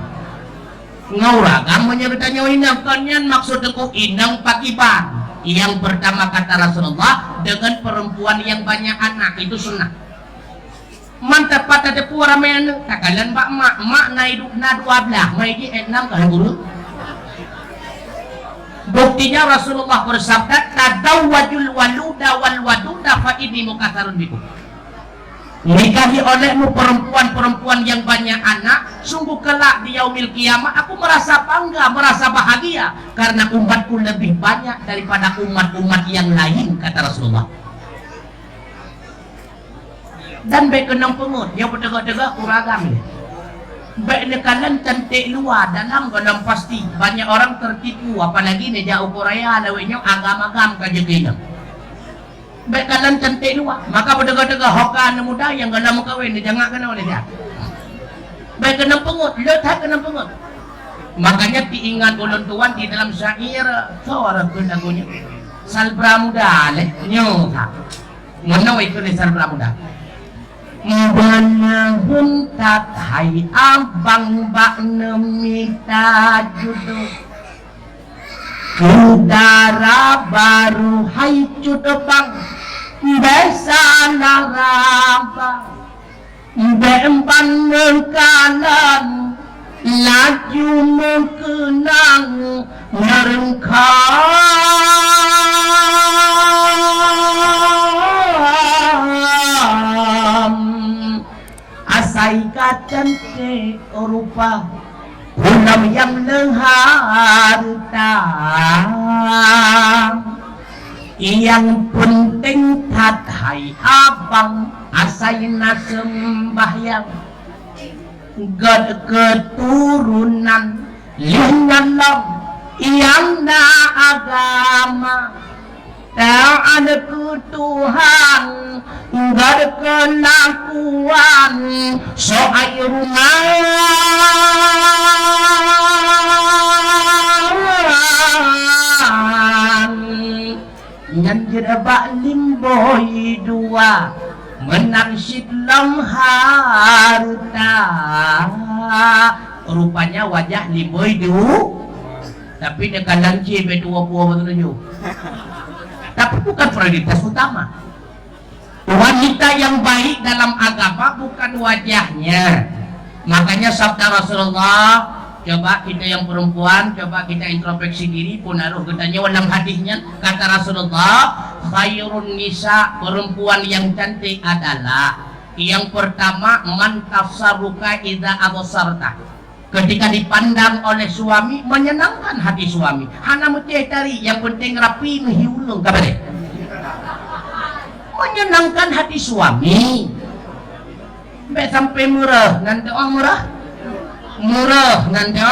Ngauragam menyebetanyo inang kanyan maksud aku inang pakiban. Yang pertama kata Rasulullah dengan perempuan yang banyak anak itu sunnah. Mantap pada depu ramen takalan pak mak na hidup na 12 mai di 6 kali dulu. Buktinya Rasulullah bersabda tadawwajul waluda wal waduda fa inni mukatsarun bikum. nikahi olehmu perempuan-perempuan yang banyak anak, sungguh kelak di yaumil kiamat aku merasa bangga, merasa bahagia karena umatku lebih banyak daripada umat-umat yang lain, kata Rasulullah. Dan baik kenang pengut yang bertegak-tegak kuragam ya. Baik nekalan cantik luar dalam dalam pasti banyak orang tertipu, apalagi ni jauh Korea lawenya agam-agam kajeginya. Baik kalian cantik luar, maka bertegak-tegak hokan muda yang dalam kawin ni jangan kena oleh dia. Baik kena pengut, letak kena pengut. Makanya diingat ulun tuan di dalam syair suara lagunya. Salbra muda leh nyoka. Mana itu ni salbra muda? Banahun tak hai abang bak nemita jodoh. Udara baru hai cudebang desa naraba bemban mengkalan laju mengkenang merengkam asai kacan ke rupa Unam yang harta yang penting tathai abang asayna sembahyang keturunan lingalam yang na agama taat ke Tuhan berkelakuan soai rumah yang jerbak limboi dua menangsid lam harta rupanya wajah limboi dua tapi dekat lanci berdua betul tapi bukan prioritas utama. Wanita yang baik dalam agama bukan wajahnya. Makanya sabda Rasulullah, coba kita yang perempuan, coba kita introspeksi diri, punaruh ketanya dalam hadisnya, kata Rasulullah, khairun nisa, perempuan yang cantik adalah yang pertama man tafsaruka idza absarta. Ketika dipandang oleh suami menyenangkan hati suami. Hana mutih tari yang penting rapi menghiulung kabare. Menyenangkan hati suami. Sampai sampai murah nanti murah. Murah nanti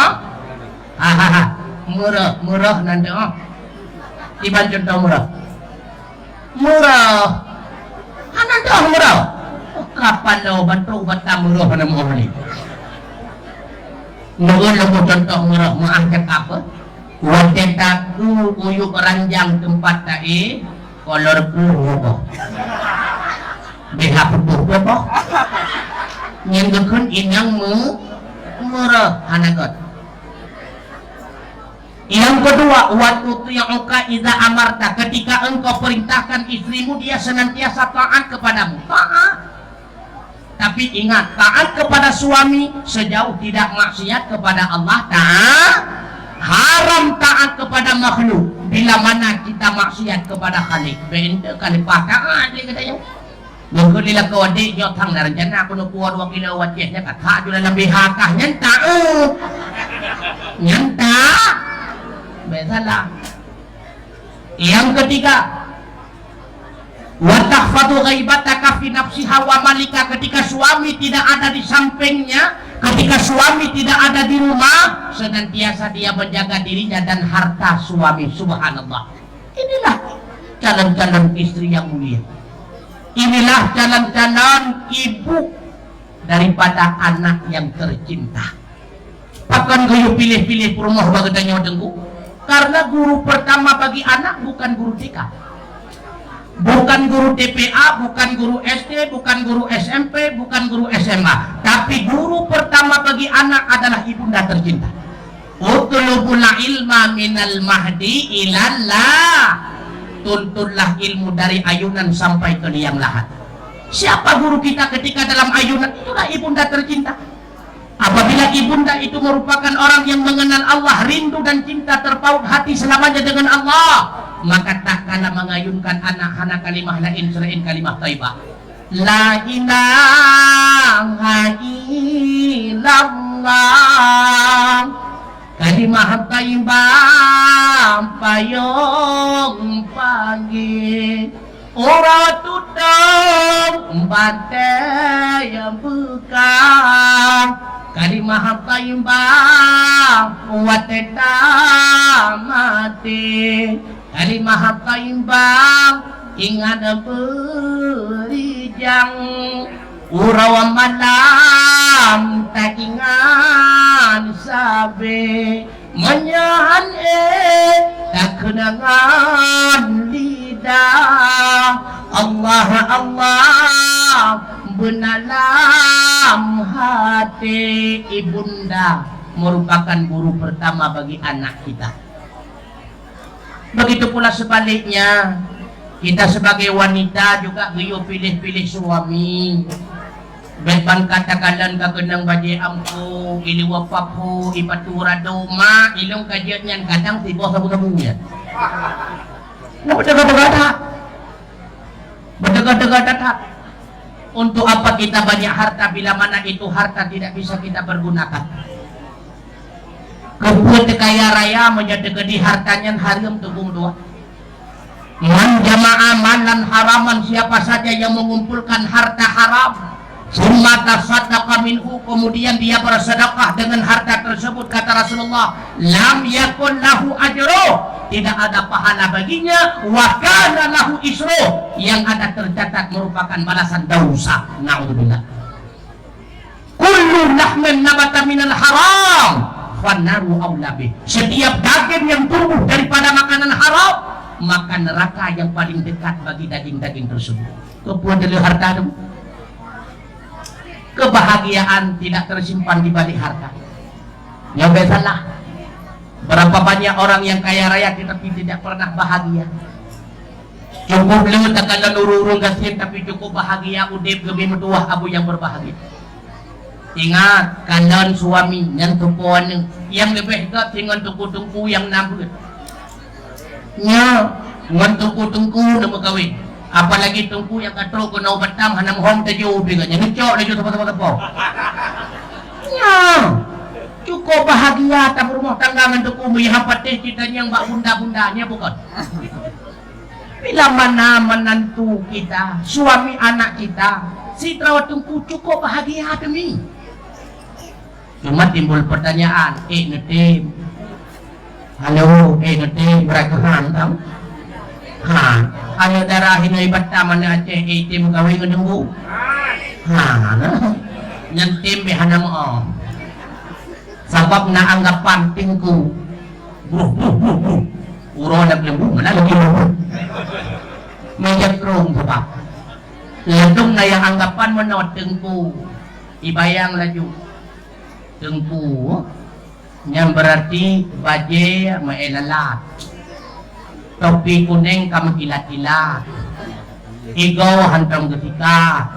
murah nanti Tiba contoh murah. Murah. Nanti murah. Kapan lo obat murah pada murah ni? Nunggu contoh murah mengangkat apa? Wadah taku uyuk ranjang tempat ta'i kolor biru beha putuh apa? Nyenggekeun inang murah hanagot. Yang kedua, waktu yang engkau idza amarta, ketika engkau perintahkan istrimu dia senantiasa taat kepadamu. Taat. Tapi ingat, taat kepada suami sejauh tidak maksiat kepada Allah. Taat. Haram taat kepada makhluk bila mana kita maksiat kepada Khalik. Benda kali taat dia kata yang. Mengkulilah kau adik nyotang na rencana aku nak kuat 2 kilo wajahnya kata juga lebih hakah nyenta. Nyenta. Besalah. Yang ketiga, wa tahfadhu ghaibataka fi nafsiha wa malika, ketika suami tidak ada di sampingnya, ketika suami tidak ada di rumah, senantiasa dia menjaga dirinya dan harta suami. Subhanallah. Inilah calon-calon istri yang mulia. Inilah calon-calon ibu daripada anak yang tercinta. Pakan kayu pilih-pilih rumah bagadanya dengku. Karena guru pertama bagi anak bukan guru TK, bukan guru TPA, bukan guru SD, bukan guru SMP, bukan guru SMA, tapi guru pertama bagi anak adalah ibunda tercinta. Utlubul ilma minal mahdi ilallah. Tuntutlah ilmu dari ayunan sampai ke liang lahat. Siapa guru kita ketika dalam ayunan? Itulah ibunda tercinta. Apabila ibunda itu merupakan orang yang mengenal Allah, rindu dan cinta terpaut hati selamanya dengan Allah, maka tak kalah mengayunkan anak-anak kalimah lain selain kalimah thayyibah. La ilaha illallah kalimah thayyibah payung pagi ora tudong bate yang buka kalimah thayyibah wateta mati kalimah thayyibah ingat berijang urawa malam tak ingat sabe menyahan tak kenangan lidah Allah Allah benalam hati ibunda merupakan guru pertama bagi anak kita. Begitu pula sebaliknya, kita sebagai wanita juga geyo pilih-pilih suami. Beban katakan kagenang baje ampu, ili wapapu, ipatura doma, ilong kajian kadang tiba sabu-sabunya. Nah, berdekat-dekat. Untuk apa kita banyak harta bila mana itu harta tidak bisa kita pergunakan? Kebuat kaya raya menjadi gede hartanya haram tunggung dua. Man jama'a malan haraman, siapa saja yang mengumpulkan harta haram summa tasaddaqa minhu, kemudian dia bersedekah dengan harta tersebut, kata Rasulullah, lam yakun lahu ajru, tidak ada pahala baginya, wa kana lahu isru, yang ada tercatat merupakan balasan dosa. Naudzubillah. Kullu lahmin nabata minal haram fannaru aula bih, setiap daging yang tumbuh daripada makanan haram maka neraka yang paling dekat bagi daging-daging tersebut. Kepuan dari harta itu, kebahagiaan tidak tersimpan di balik harta. Yang salah. Berapa banyak orang yang kaya raya tetapi tidak pernah bahagia. Cukup lu takkan urung gasin tapi cukup bahagia udip gemi metuah abu yang berbahagia. Ingat kalian suami yang tumpuan yang lebih dekat dengan tungku-tungku yang nambut. Nya ngantuk tungku nama kawin, apalagi tungku yang katro ko na batang hanam hom tajo biganya nucok na jo tempat-tempat po. Nya cukup bahagia tak berumah tangga dengan tungku melihat kita yang bak bunda-bundanya bukan. Bila mana menantu kita, suami anak kita, si terawat tungku cukup bahagia demi. Cuma timbul pertanyaan, netim. Halo, netim mereka hantam. Ayo darahin ay bata mana Aceh itim gawin ko nunggu. Nyantim behana mo. Sabab na anggapan tingku. Uro naglembu mana lagi mo. Menyakrong sebab. Ladong na yang anggapan menot tingku. Ibayang laju. Tingku. Yang berarti baje maelalat. Topi kuning kamu kilat-kilat, igaw hantong ketika,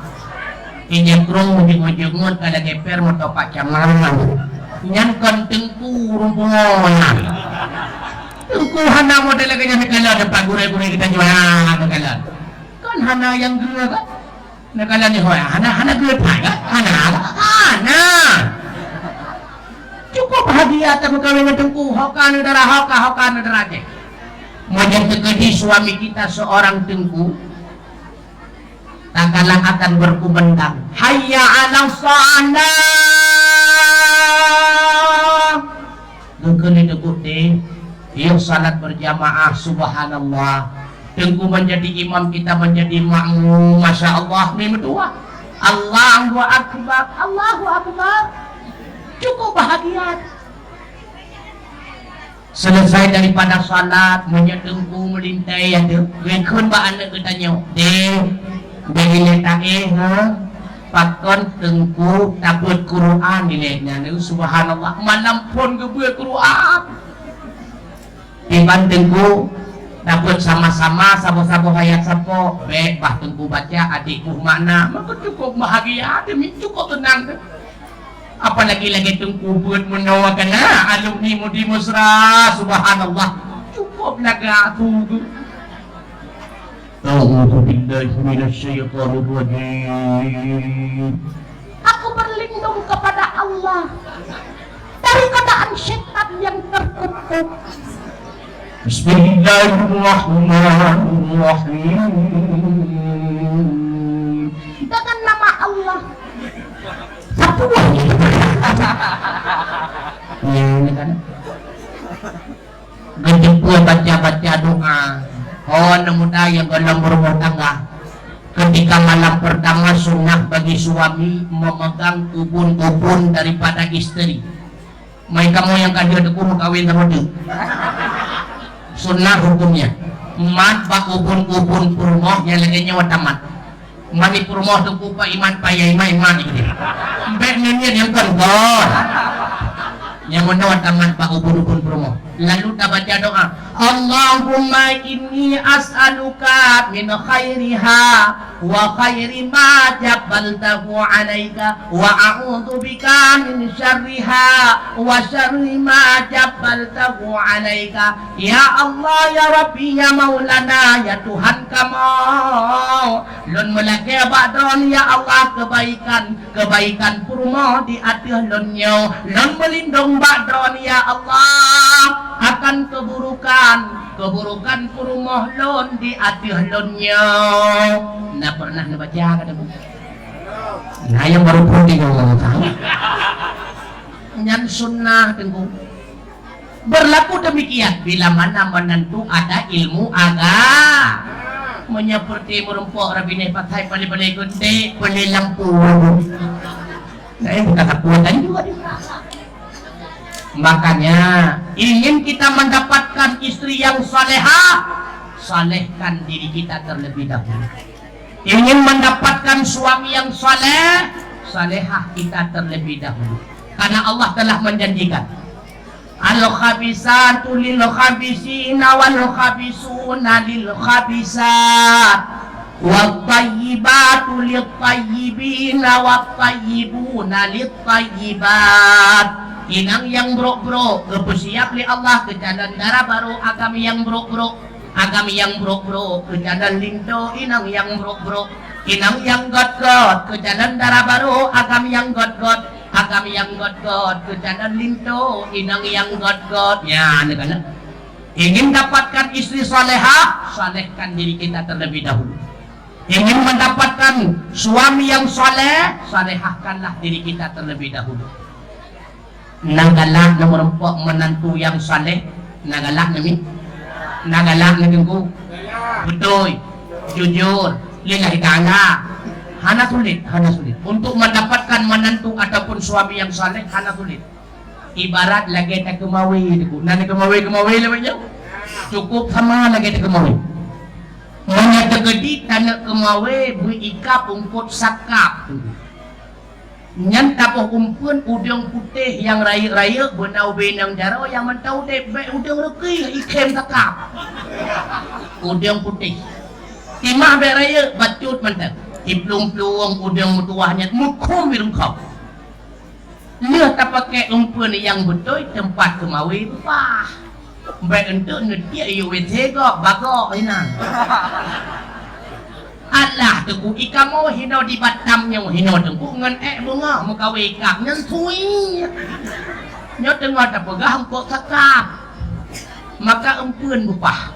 inyekrong ujung-ujungun kada geper mo topak camangan, nyan kan tengku rumpungan, tengku hana mo talaga niya nakala na paguray-guray kita jualan nakala, kan hana yang gila kan, nakala ni hoya hana gila kan, hana, cukup bahagia tamu kawin tengku, hokan udara je. Menjadi suami kita seorang tengku, tak kalah akan berkumandang hayya 'alas shalah. Gengkeli degute yang salat berjamaah, subhanallah. Tengku menjadi imam, kita menjadi makmum, masya Allah. Mimpi dua, Allahu akbar, Allahu akbar. Cukup bahagia. Selesai daripada salat, menyedengku melintai ada. Gengkun ba anak katanya, begini tae pakon tengku takut Quran dilehnya. Subhanallah, malam pun gebuat Quran. Tiban tengku takut sama-sama sabu-sabu hayat sapo. Bah tengku baca adikku makna, maka cukup bahagia, demi cukup tenang. Apalagi lagi tengku buat menawarkan alumni mudi musra, subhanallah, cukup laga tu. A'udzu billahi minasyaitonir rajim. Aku berlindung kepada Allah dari godaan setan yang terkutuk. Bismillahirrahmanirrahim. Dengan nama Allah. Satu ini kan. Gejepul baca-baca doa. Oh, muda yang dalam berumah tangga. Ketika malam pertama sunnah bagi suami memegang ubun-ubun daripada istri. Mai kamu yang kadir deku kawin terus. Sunnah hukumnya. Mat bak ubun-ubun purmoh yang lagi nyawa tamat. Mani purmoh deku pa iman payai mai mani gitu. Mbak nanya yang kendor. Yang menawar tamat bak ubun-ubun purmoh. Lalu tak baca doa. Allahumma inni as'aluka min khairiha wa khairi ma jabbaltahu alaika wa a'udhu bika min syarriha wa syarri ma jabbaltahu alaika. Ya Allah, ya Rabbi, ya Maulana, ya Tuhan kamu. Lun melaki badron ya Allah kebaikan purmo di atih lunyo. Lun melindung badron ya Allah akan keburukan purmoh lon di atih lonnya. Nggak pernah ngebaca kan bu? Nah yang baru putih kalau tahu. Nyan sunnah tengku. Berlaku demikian bila mana menentu ada ilmu agama. Menyeperti merumpok rabine pakai balik-balik gede, beli lampu. Nah ini kata kuatan juga dia. Makanya ingin kita mendapatkan istri yang salehah, salehkan diri kita terlebih dahulu. Ingin mendapatkan suami yang saleh, salehah kita terlebih dahulu. Karena Allah telah menjanjikan, al-khabisatu lil-khabisina wal-khabisuna lil-khabisat wat-tayyibatu lit-tayyibina wat-tayyibuna lit-tayyibat. Inang yang bro-bro bersiap li Allah ke jalan darah baru. Agami yang bro-bro ke jalan lindo. Inang yang bro-bro, inang yang god-god ke jalan darah baru. Agami yang god-god ke jalan lindo. Inang yang god-god. Ya negara. Ingin dapatkan istri salehah, salehkan diri kita terlebih dahulu. Ingin mendapatkan suami yang saleh, salehahkanlah diri kita terlebih dahulu. Nagalak na merempok menantu yang saleh, nagalak nami, nagalak na gengku, betul, jujur, lillahi ta'ala. Hana sulit. Untuk mendapatkan menantu ataupun suami yang saleh, hana sulit. Ibarat lagi tak kemawi, nani kemawi lebihnya, cukup sama lagi tak kemawi. Menyata gedi tanah kemawi, bui ikap ungkut sakap. Nyan tapoh umpun udang putih yang raya-raya benau benang jaro yang mentau dek udang reki ikem takap. Udang putih. Timah be raya bacut mantap. Iplung-plung udang mutuahnya mukum birungkap. Lia tak pakai umpun yang betul tempat kemawi pah. Baik untuk ngedia yu wetego bagok ina. Allah tengku ika mau hino di Batamnya hino tengku ngan bunga muka wekak ngan tui nyo tengah tak pegah kok sakap maka empun bupah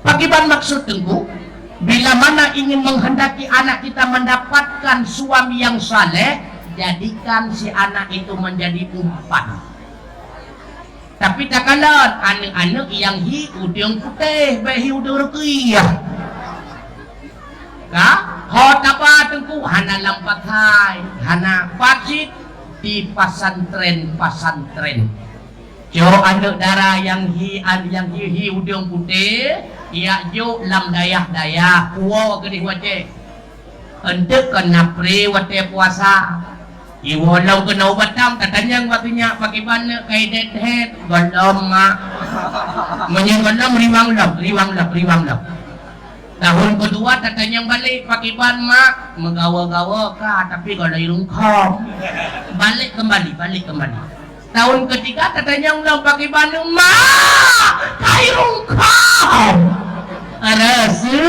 bagaimana maksud tengku bila mana ingin menghendaki anak kita mendapatkan suami yang saleh, jadikan si anak itu menjadi umpan. Tapi tak kalah anak-anak yang hi udang putih behi udang rekiyah ka hot apa tengku hana lampakai hana pacit di pasantren jo anak darah yang hi udang putih ya jo lam dayah kuo gede wace endek kena pre wate puasa iwalau kena ubatam katanya waktunya pakai bana kai dead golom menyengolom riwang lap tahun kedua tatanya balik pakai ban mak menggawa-gawa kah tapi kalau irungkau balik kembali tahun ketiga tatanya ulang pakai ban mak irungkau rasa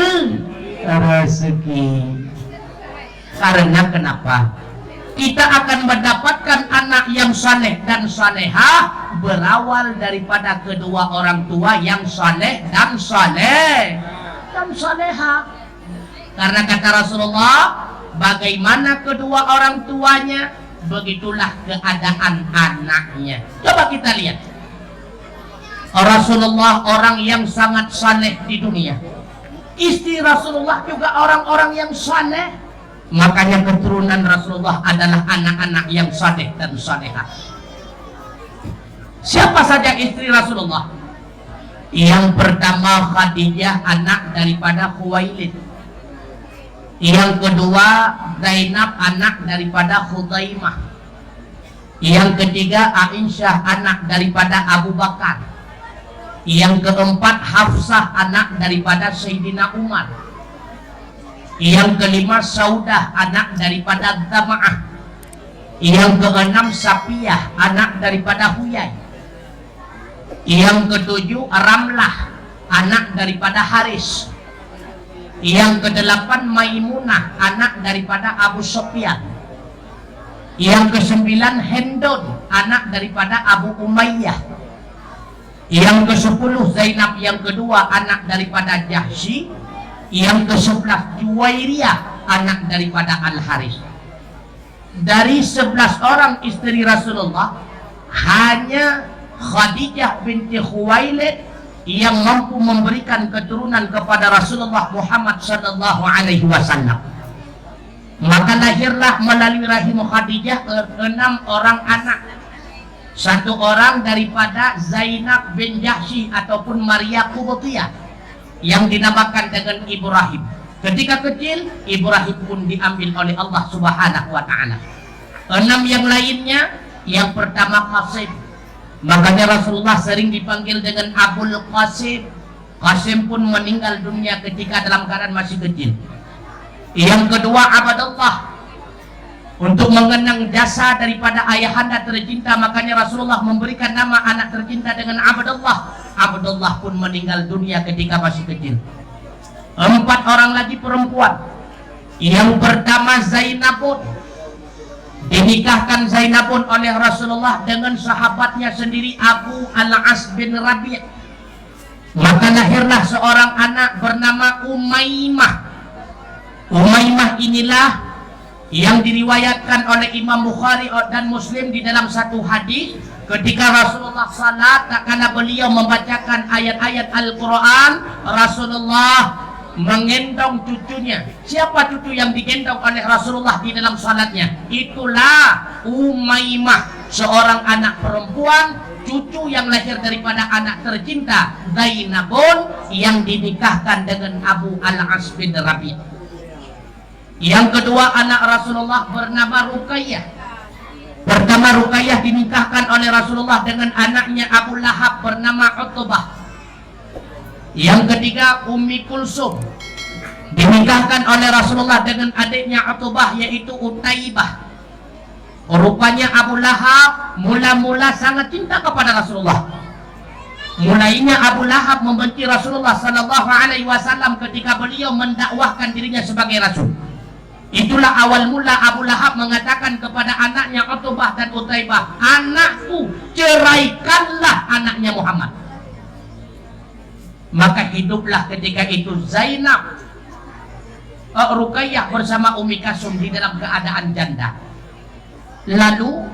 rezeki. Karena kenapa? Kita akan mendapatkan anak yang saleh dan salehah berawal daripada kedua orang tua yang saleh dan salehah. Karena kata Rasulullah, bagaimana kedua orang tuanya, begitulah keadaan anaknya. Coba kita lihat. Rasulullah orang yang sangat saleh di dunia. Istri Rasulullah juga orang-orang yang saleh. Makanya keturunan Rasulullah adalah anak-anak yang saleh dan salehah. Siapa saja istri Rasulullah? Yang pertama Khadijah, anak daripada Khuwailid. Yang kedua Zainab, anak daripada Khuzaimah. Yang ketiga Aisyah, anak daripada Abu Bakar. Yang keempat Hafsah, anak daripada Sayyidina Umar. Yang kelima Saudah, anak daripada Zama'ah. Yang keenam Safiyah, anak daripada Huyai. Yang ketujuh Ramlah, anak daripada Haris. Yang kedelapan Maimunah, anak daripada Abu Sufyan. Yang kesembilan Hendon, anak daripada Abu Umayyah. Yang kesepuluh Zainab, yang kedua anak daripada Jahsy. Yang ke-11 Juwairiyah, anak daripada Al-Haris. Dari 11 orang istri Rasulullah, hanya Khadijah binti Khuwailid yang mampu memberikan keturunan kepada Rasulullah Muhammad sallallahu alaihi wasallam. Maka lahirlah melalui rahim Khadijah 6 orang anak. 1 orang daripada Zainab bin Jahsy ataupun Maria Qubtiyah yang dinamakan dengan Ibrahim. Ketika kecil, Ibrahim pun diambil oleh Allah Subhanahu wa ta'ala. 6 yang lainnya, yang pertama Qasim. Makanya Rasulullah sering dipanggil dengan Abul Qasim. Qasim pun meninggal dunia ketika dalam keadaan masih kecil. Yang kedua Abdullah. Untuk mengenang jasa daripada ayahanda tercinta, makanya Rasulullah memberikan nama anak tercinta dengan Abdullah. Abdullah pun meninggal dunia ketika masih kecil. 4 orang lagi perempuan. Yang pertama Zainabun. Dinikahkan Zainabun oleh Rasulullah dengan sahabatnya sendiri Abu Al-As bin Rabi'. Maka lahirlah seorang anak bernama Umaymah. Umaymah inilah yang diriwayatkan oleh Imam Bukhari dan Muslim di dalam satu hadis. Ketika Rasulullah salat, tak kala beliau membacakan ayat-ayat Al-Quran, Rasulullah menggendong cucunya. Siapa cucu yang digendong oleh Rasulullah di dalam salatnya? Itulah Umaymah, seorang anak perempuan, cucu yang lahir daripada anak tercinta Zainabun yang dinikahkan dengan Abu Al-As bin Rabi'. Yang kedua anak Rasulullah bernama Ruqayyah. Pertama Ruqayyah dinikahkan oleh Rasulullah dengan anaknya Abu Lahab bernama Utbah. Yang ketiga Ummi Kulsum dinikahkan oleh Rasulullah dengan adiknya Utbah yaitu Utaibah. Rupanya Abu Lahab mula-mula sangat cinta kepada Rasulullah. Mulainya Abu Lahab membenci Rasulullah sallallahu alaihi wasallam ketika beliau mendakwahkan dirinya sebagai rasul. Itulah awal mula Abu Lahab mengatakan kepada anaknya Utbah dan Utaibah, "Anakku, ceraikanlah anaknya Muhammad." Maka hiduplah ketika itu Zainab, Ruqayyah bersama Ummi Kulsum di dalam keadaan janda. Lalu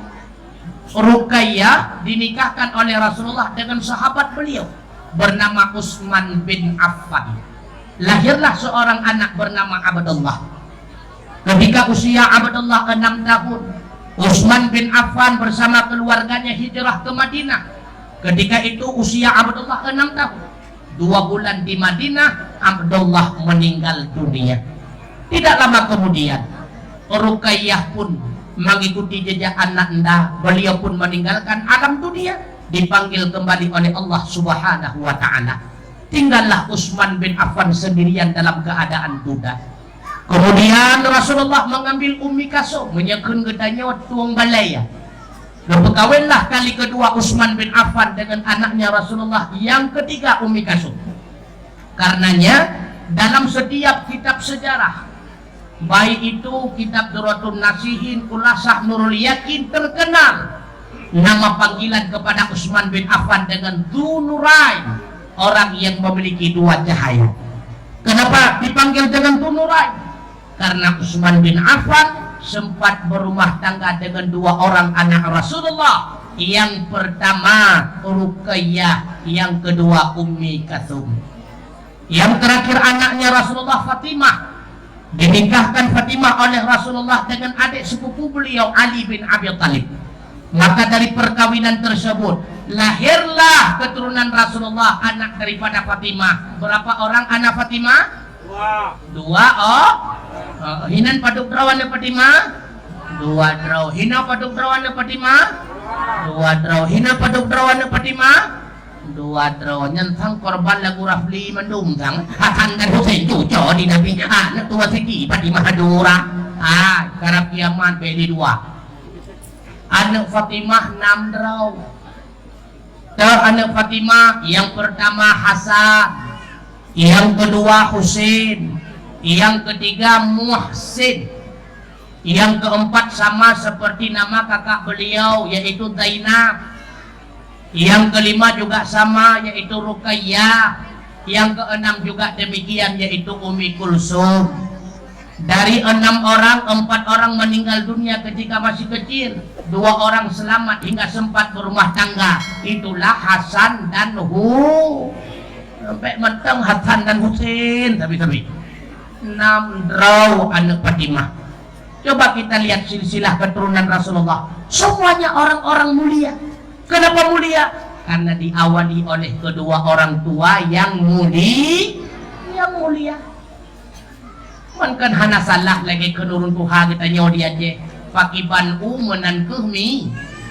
Ruqayyah dinikahkan oleh Rasulullah dengan sahabat beliau bernama Utsman bin Affan. Lahirlah seorang anak bernama Abdullah. Ketika usia Abdullah 6 tahun, Utsman bin Affan bersama keluarganya hijrah ke Madinah. Ketika itu usia Abdullah 6 tahun. 2 bulan di Madinah, Abdullah meninggal dunia. Tidak lama kemudian, Ruqayyah pun mengikuti jejak ananda. Beliau pun meninggalkan alam dunia, dipanggil kembali oleh Allah Subhanahu wa ta'ala. Tinggallah Utsman bin Affan sendirian dalam keadaan duda. Kemudian Rasulullah mengambil Ummi Kulsum, menyekeun gedanya tuang balaya. Berkawinlah kali kedua Utsman bin Affan dengan anaknya Rasulullah yang ketiga Ummi Kulsum. Karenanya dalam setiap kitab sejarah, baik itu kitab Durratun Nasihin, Khulasah Nurul Yakin, terkenal nama panggilan kepada Utsman bin Affan dengan Dzunurain, orang yang memiliki dua cahaya. Kenapa dipanggil dengan Dzunurain? Karena Utsman bin Affan sempat berumah tangga dengan dua orang anak Rasulullah. Yang pertama Ruqayyah, yang kedua Ummi Kalsum. Yang terakhir anaknya Rasulullah, Fatimah. Dinikahkan Fatimah oleh Rasulullah dengan adik sepupu beliau Ali bin Abi Thalib. Maka dari perkawinan tersebut lahirlah keturunan Rasulullah, anak daripada Fatimah. Berapa orang anak Fatimah? Dua. Hinan paduk drawana Fatimah? Dua draw. Hina paduk drawana Fatimah? Dua draw. Hina paduk drawana Fatimah? Dua draw. Nyantang korban lagu Rafli mendumgang Hasan dan Hussein cucu di Nabi anak tua Siti Fatimah Hadura. Karena kiamat beli dua. Anak Fatimah 6 draw. Anak Fatimah yang pertama Hasan, yang kedua Husain, yang ketiga Muhsin, yang keempat sama seperti nama kakak beliau yaitu Zainab, yang kelima juga sama yaitu Ruqayyah, yang keenam juga demikian yaitu Ummi Kulsum. Dari 6 orang, 4 orang meninggal dunia ketika masih kecil, 2 orang selamat hingga sempat berumah tangga. Itulah Hasan dan sampai mentang Hasan dan Husain. Tapi 6 draw anak Fatimah. Coba kita lihat silsilah keturunan Rasulullah, semuanya orang-orang mulia. Kenapa mulia? Karena diawali oleh kedua orang tua yang mulia. Kan hana salah lagi kenurun Tuhan kita nyawa dia je. Pakiban menan ke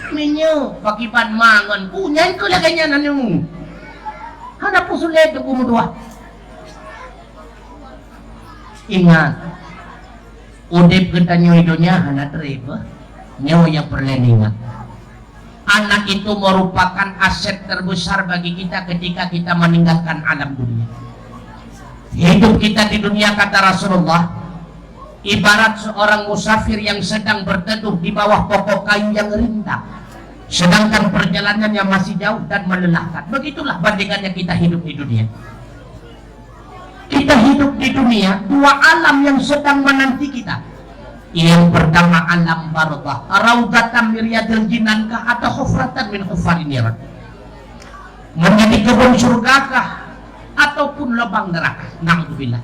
minyo pakiban mangan nyan ke laganya nanu. Hana pusulet ke dua. Ingat, udip kita nyawa hidupnya hana terima nyawa yang perleningan. Anak itu merupakan aset terbesar bagi kita ketika kita meninggalkan alam dunia. Hidup kita di dunia, kata Rasulullah, ibarat seorang musafir yang sedang berteduh di bawah pokok kayu yang rindang, sedangkan perjalanannya masih jauh dan melelahkan. Begitulah bandingannya kita hidup di dunia. Kita hidup di dunia, dua alam yang sedang menanti kita. Yang pertama alam barzakh, raudatan min riyadil jinankah atau hufratan min hufarin niran. Menjadi kebun surgakah ataupun lubang neraka. Na'udzubillah.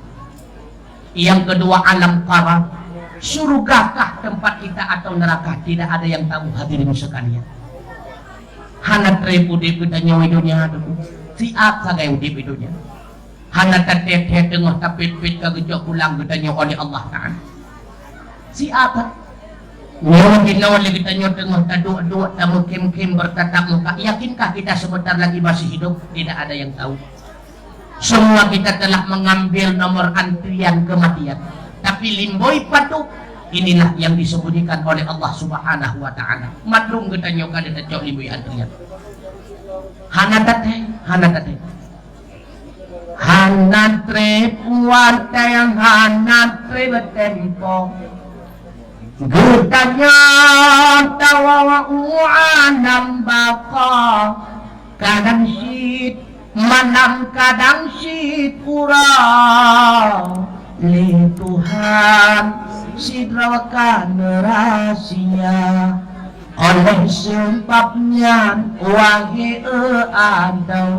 Yang kedua alam qarar, surgakah tempat kita atau neraka, tidak ada yang tahu hadirin sekalian. Hana trebu di nyawa dunia dulu. Si apa gaya di dunia. Hana teteh tengah tapit-pit kagejok pulang gedanya oleh Allah Ta'ala. Si apa? Nyawa ginawa lagi tanya tengah taduk-duk tamu kim-kim bertatap muka. Yakinkah kita sebentar lagi masih hidup? Tidak ada yang tahu. Semua kita telah mengambil nomor antrian kematian. Tapi limboi patuh, inilah yang disembunyikan oleh Allah Subhanahu wa Ta'ala. Madrung kita nyoka dan cok limboi antrian. Hana tate. Hana tre puante yang hana tre betempo. Gudanya tawa uanam baka kadang syit manam kadang syit kurang li Tuhan sidrawakan rahasia oleh sebabnya wahai adau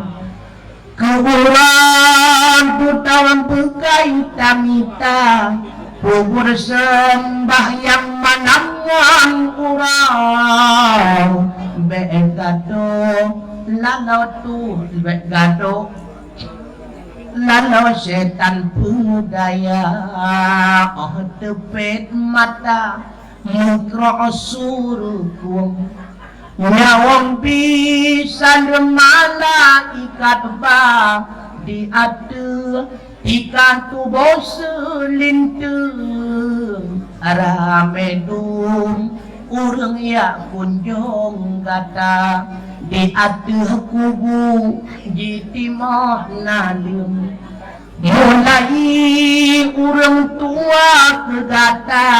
kuburan putawan pekai tamita kubur sembahyang manangan urang begado lalau tu begado lalau setan budaya tepet mata mukro surukung nyawang bisa lemala ikat ba diadu ikan tubuh selintung ramedum urang ya kunjung kata di atuh kubu di timah nalum mulai urang tua kegata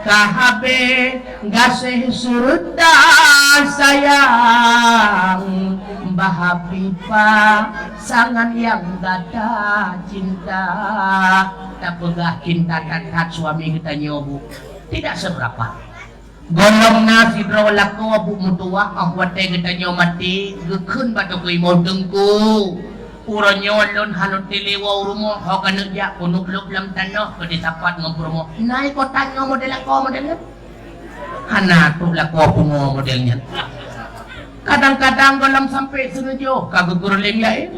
kahabe gasih surda sayang bahapipa sangan yang gata cinta tak pegah cinta tatat suami kita nyobu tidak seberapa golong nasi drawalak ko abu mutuwa ang wate kita nyomati gekun batu kuy mo dengku uranyo lon halot tiliwa urumo ho kanegya punuklop lam tanah ko ditapat ngompromo nai ko tanyo model ako modelnya hana tu la ko pungo modelnya kadang-kadang dalam sampai sengaja kagugur lain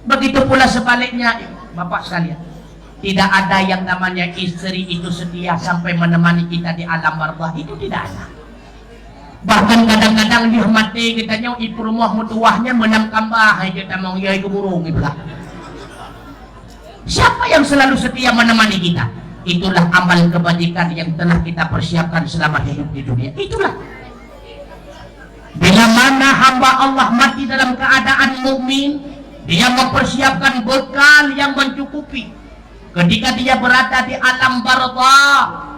begitu pula sebaliknya Bapak sekalian tidak ada yang namanya istri itu setia sampai menemani kita di alam barzah itu tidak ada. Bahkan kadang-kadang dihormati kita nyaw ipurumah mutuahnya menang kambah kita mau yai keburung itulah. Siapa yang selalu setia menemani kita? Itulah amal kebajikan yang telah kita persiapkan selama hidup di dunia. Itulah. Bila mana hamba Allah mati dalam keadaan mukmin, dia mempersiapkan bekal yang mencukupi. Ketika dia berada di alam barzah,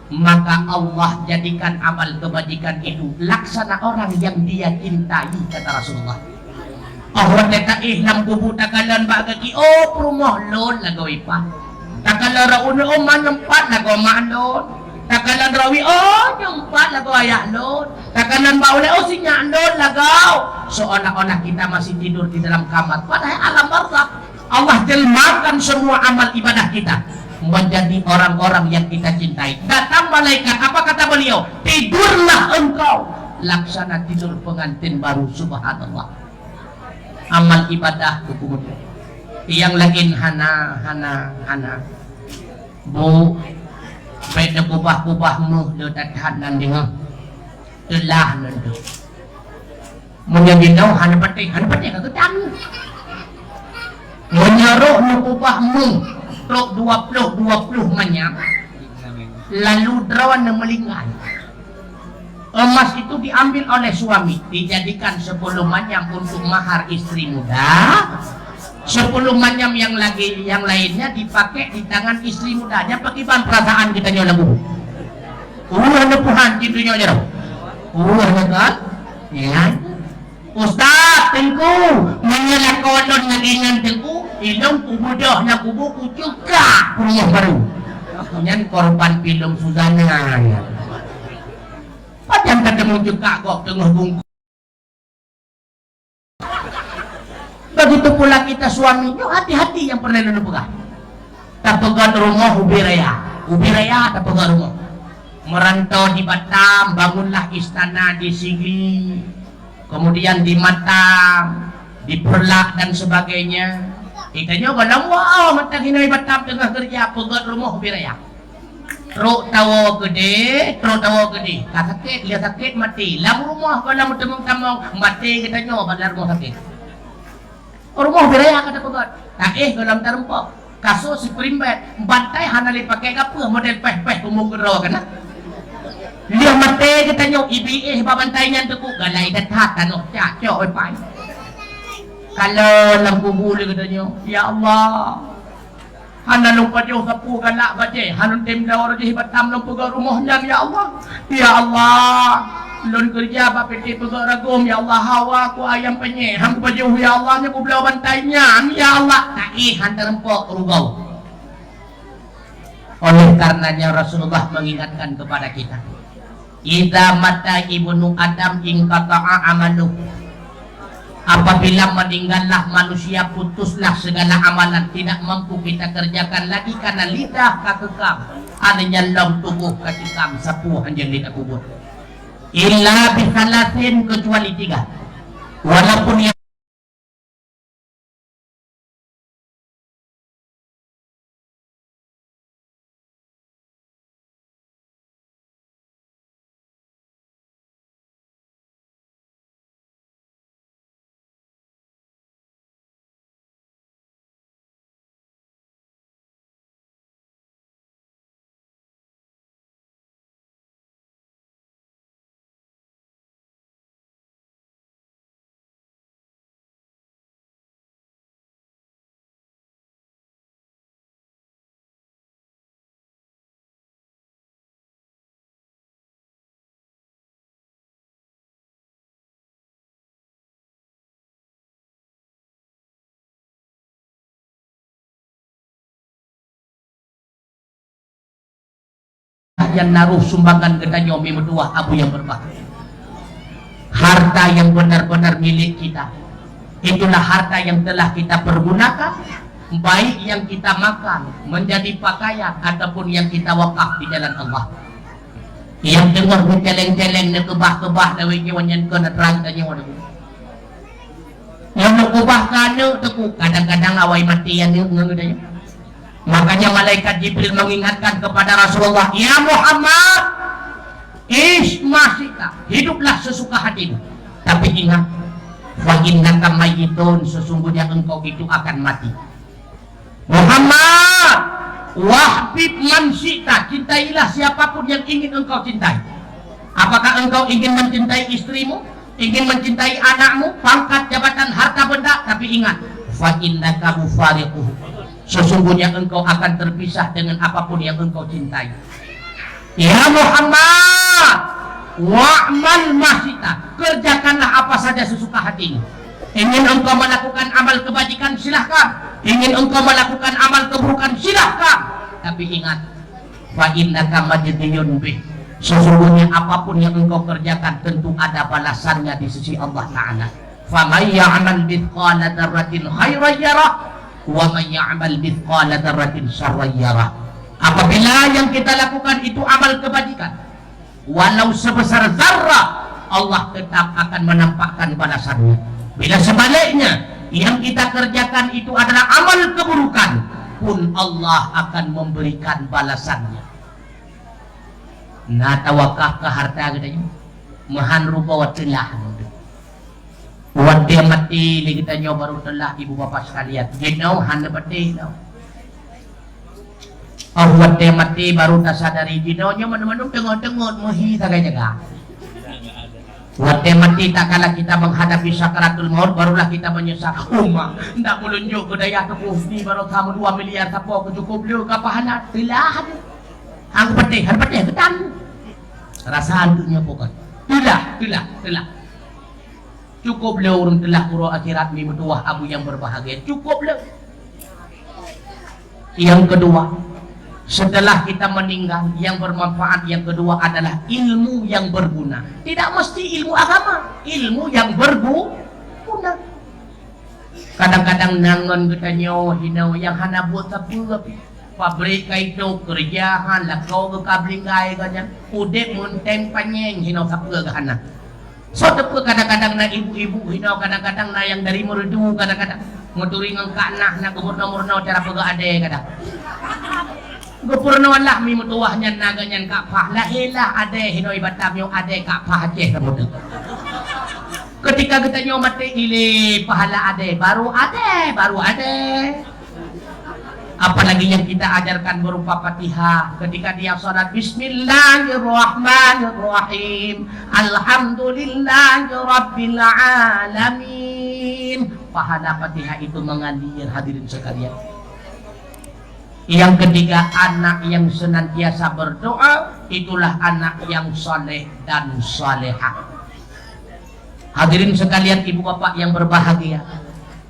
maka Allah jadikan amal kebajikan itu laksana orang yang dia cintai, kata Rasulullah. Allah kata ihlam kubu takalan bagaki oh perumoh lon lagawi pa takalan raun oh manyempat lagaw maalon takalan rawi oh nyempat lagaw ayah lon takalan baule oh sinya lon lagaw seolah-olah kita masih tidur di dalam kamar padahal alam barzakh Allah jelmakan semua amal ibadah kita menjadi orang-orang yang kita cintai. Datang malaikat, apa kata beliau? Tidurlah engkau laksana tidur pengantin baru. Subhanallah. Amal ibadah kemudian yang lain hana bu beda kubah-kubahmu dekat dengan telah nendu menjadi tahu hana pati ketan menyeruh kubahmu truk 20 manyam lalu derawan melingan emas itu diambil oleh suami dijadikan 10 manyam untuk mahar istri muda 10 manyam yang lainnya dipakai di tangan istri mudanya bagaimana perasaan kita nyola buku nepuhan cintunya aja kan ya Ustaz tengku menyelak kolon ngagingan tengku ilong kubudah na kubu kucuka kuliah baru nyan korban film Suzana ya padahal ketemu juga kok tengah bungkus begitu pula kita suami yuk hati-hati yang pernah lalu pegang tak pegang rumah ubiraya tak pegang rumah merantau di Batam bangunlah istana di Sigi kemudian di Matam di Perlak dan sebagainya itanya kalau wow matang hinay Batam tengah kerja pegang rumah ubiraya truk tawa gede sakit lihat sakit mati lam rumah kalau temung-temung mati kita nyoba rumah sakit rumah biraya kata pegat kalau terempok kasus primbet bantai hanali pakai apa model peh-peh umum gerawa kena lihat mati kita nyoba ibi babantainya tu galai dathat tanok cacok pai kalau lampu bulu katanya ya Allah hana lupa jauh sapu galak baje hanun tim dawar di Batam lumpu ke rumahnya ya Allah lon kerja bapak pegang ragum ya Allah hawa ku ayam penyek hang baju ya Allah nya ku belau bantainya ya Allah tak hantar empok rugau oleh karenanya Rasulullah mengingatkan kepada kita idza mata ibnu adam in qata'a amalu apabila meninggallah manusia putuslah segala amalan tidak mampu kita kerjakan lagi karena lidah kakekam adanya long tubuh kakekam sapu hanjang lidah kubur illa bisalasin kecuali 3 walaupun yang yang naruh sumbangan kedanyo memeduah abu yang berbahagia. Harta yang benar-benar milik kita, itulah harta yang telah kita pergunakan, baik yang kita makan menjadi pakaian ataupun yang kita wakaf di jalan Allah. Yang dengar celeng-celeng nak kebah-kebah dawai wanyan ke nak terang tanya orang. Yang nak kebah kana teku kadang-kadang awai mati yang ngedanya. Makanya malaikat Jibril mengingatkan kepada Rasulullah, "Ya Muhammad, masika, hiduplah sesuka hatimu. Tapi ingat, fa innaka mayyitun, sesungguhnya engkau itu akan mati." Muhammad, wahbib man syi'ta, cintailah siapapun yang ingin engkau cintai. Apakah engkau ingin mencintai istrimu, ingin mencintai anakmu, pangkat, jabatan, harta benda? Tapi ingat, fa innaka mufariquh, sesungguhnya engkau akan terpisah dengan apapun yang engkau cintai. Ya Muhammad, wa'mal masita, kerjakanlah apa saja sesuka hatimu. Ingin engkau melakukan amal kebajikan, silahkan. Ingin engkau melakukan amal keburukan, silahkan. Tapi ingat, fa innaka majziyun bih, sesungguhnya apapun yang engkau kerjakan tentu ada balasannya di sisi Allah Ta'ala. Faman ya'mal mithqala dzarratin khairan yarah wa man ya'mal mithqala dzarratin syarran yarah. Apabila yang kita lakukan itu amal kebajikan, walau sebesar zarrah, Allah tetap akan menampakkan balasannya. Bila sebaliknya yang kita kerjakan itu adalah amal keburukan, pun Allah akan memberikan balasannya. Nah, tawakah ke harta katanya mahan rupa watilah. Wadi mati ni kita nyoba baru telah ibu bapa sekalian. Jenau hana pati tau. Wadi mati baru tak sadari jenaunya mana-mana tengok-tengok mahi tak jaga. Wadi mati tak kala kita menghadapi sakaratul maut barulah kita menyesal. Umma, ndak melunjuk ke daya tepuf ni baru kamu 2 miliar tapo ke cukup lu kapahana telah ada. Ang pati ketan. Rasa hantunya pokok. Telah. Cukup le urang telah pura akhirat mi metuah abu yang berbahagia. Cukup le. Yang kedua, setelah kita meninggal, yang bermanfaat yang kedua adalah ilmu yang berguna. Tidak mesti ilmu agama, ilmu yang berguna. Kadang-kadang nangon kita nyawa hinau yang hana buat apa pabrik itu kerjaan lah kau ke kabling gay ganyan udek munteng panyeng hinau sapua ke hana. So tepu kadang-kadang na ibu-ibu hinau, kadang-kadang na yang dari merdu, kadang-kadang nguturing ang kanah na gubernur-gubernur cara pega ade kadang. Gubernur lah mi mutuahnya naganyan kapah lahilah ade hinau ibatam yung ade kapah Aceh kamu. Ketika kita nyo mati ili pahala ade baru ade. Apalagi yang kita ajarkan berupa Fatihah ketika dia salat, Bismillahirrahmanirrahim, Alhamdulillahirabbil alamin. Pahala Fatihah itu mengalir, hadirin sekalian. Yang ketiga, anak yang senantiasa berdoa, itulah anak yang saleh dan salehah. Hadirin sekalian, ibu bapak yang berbahagia,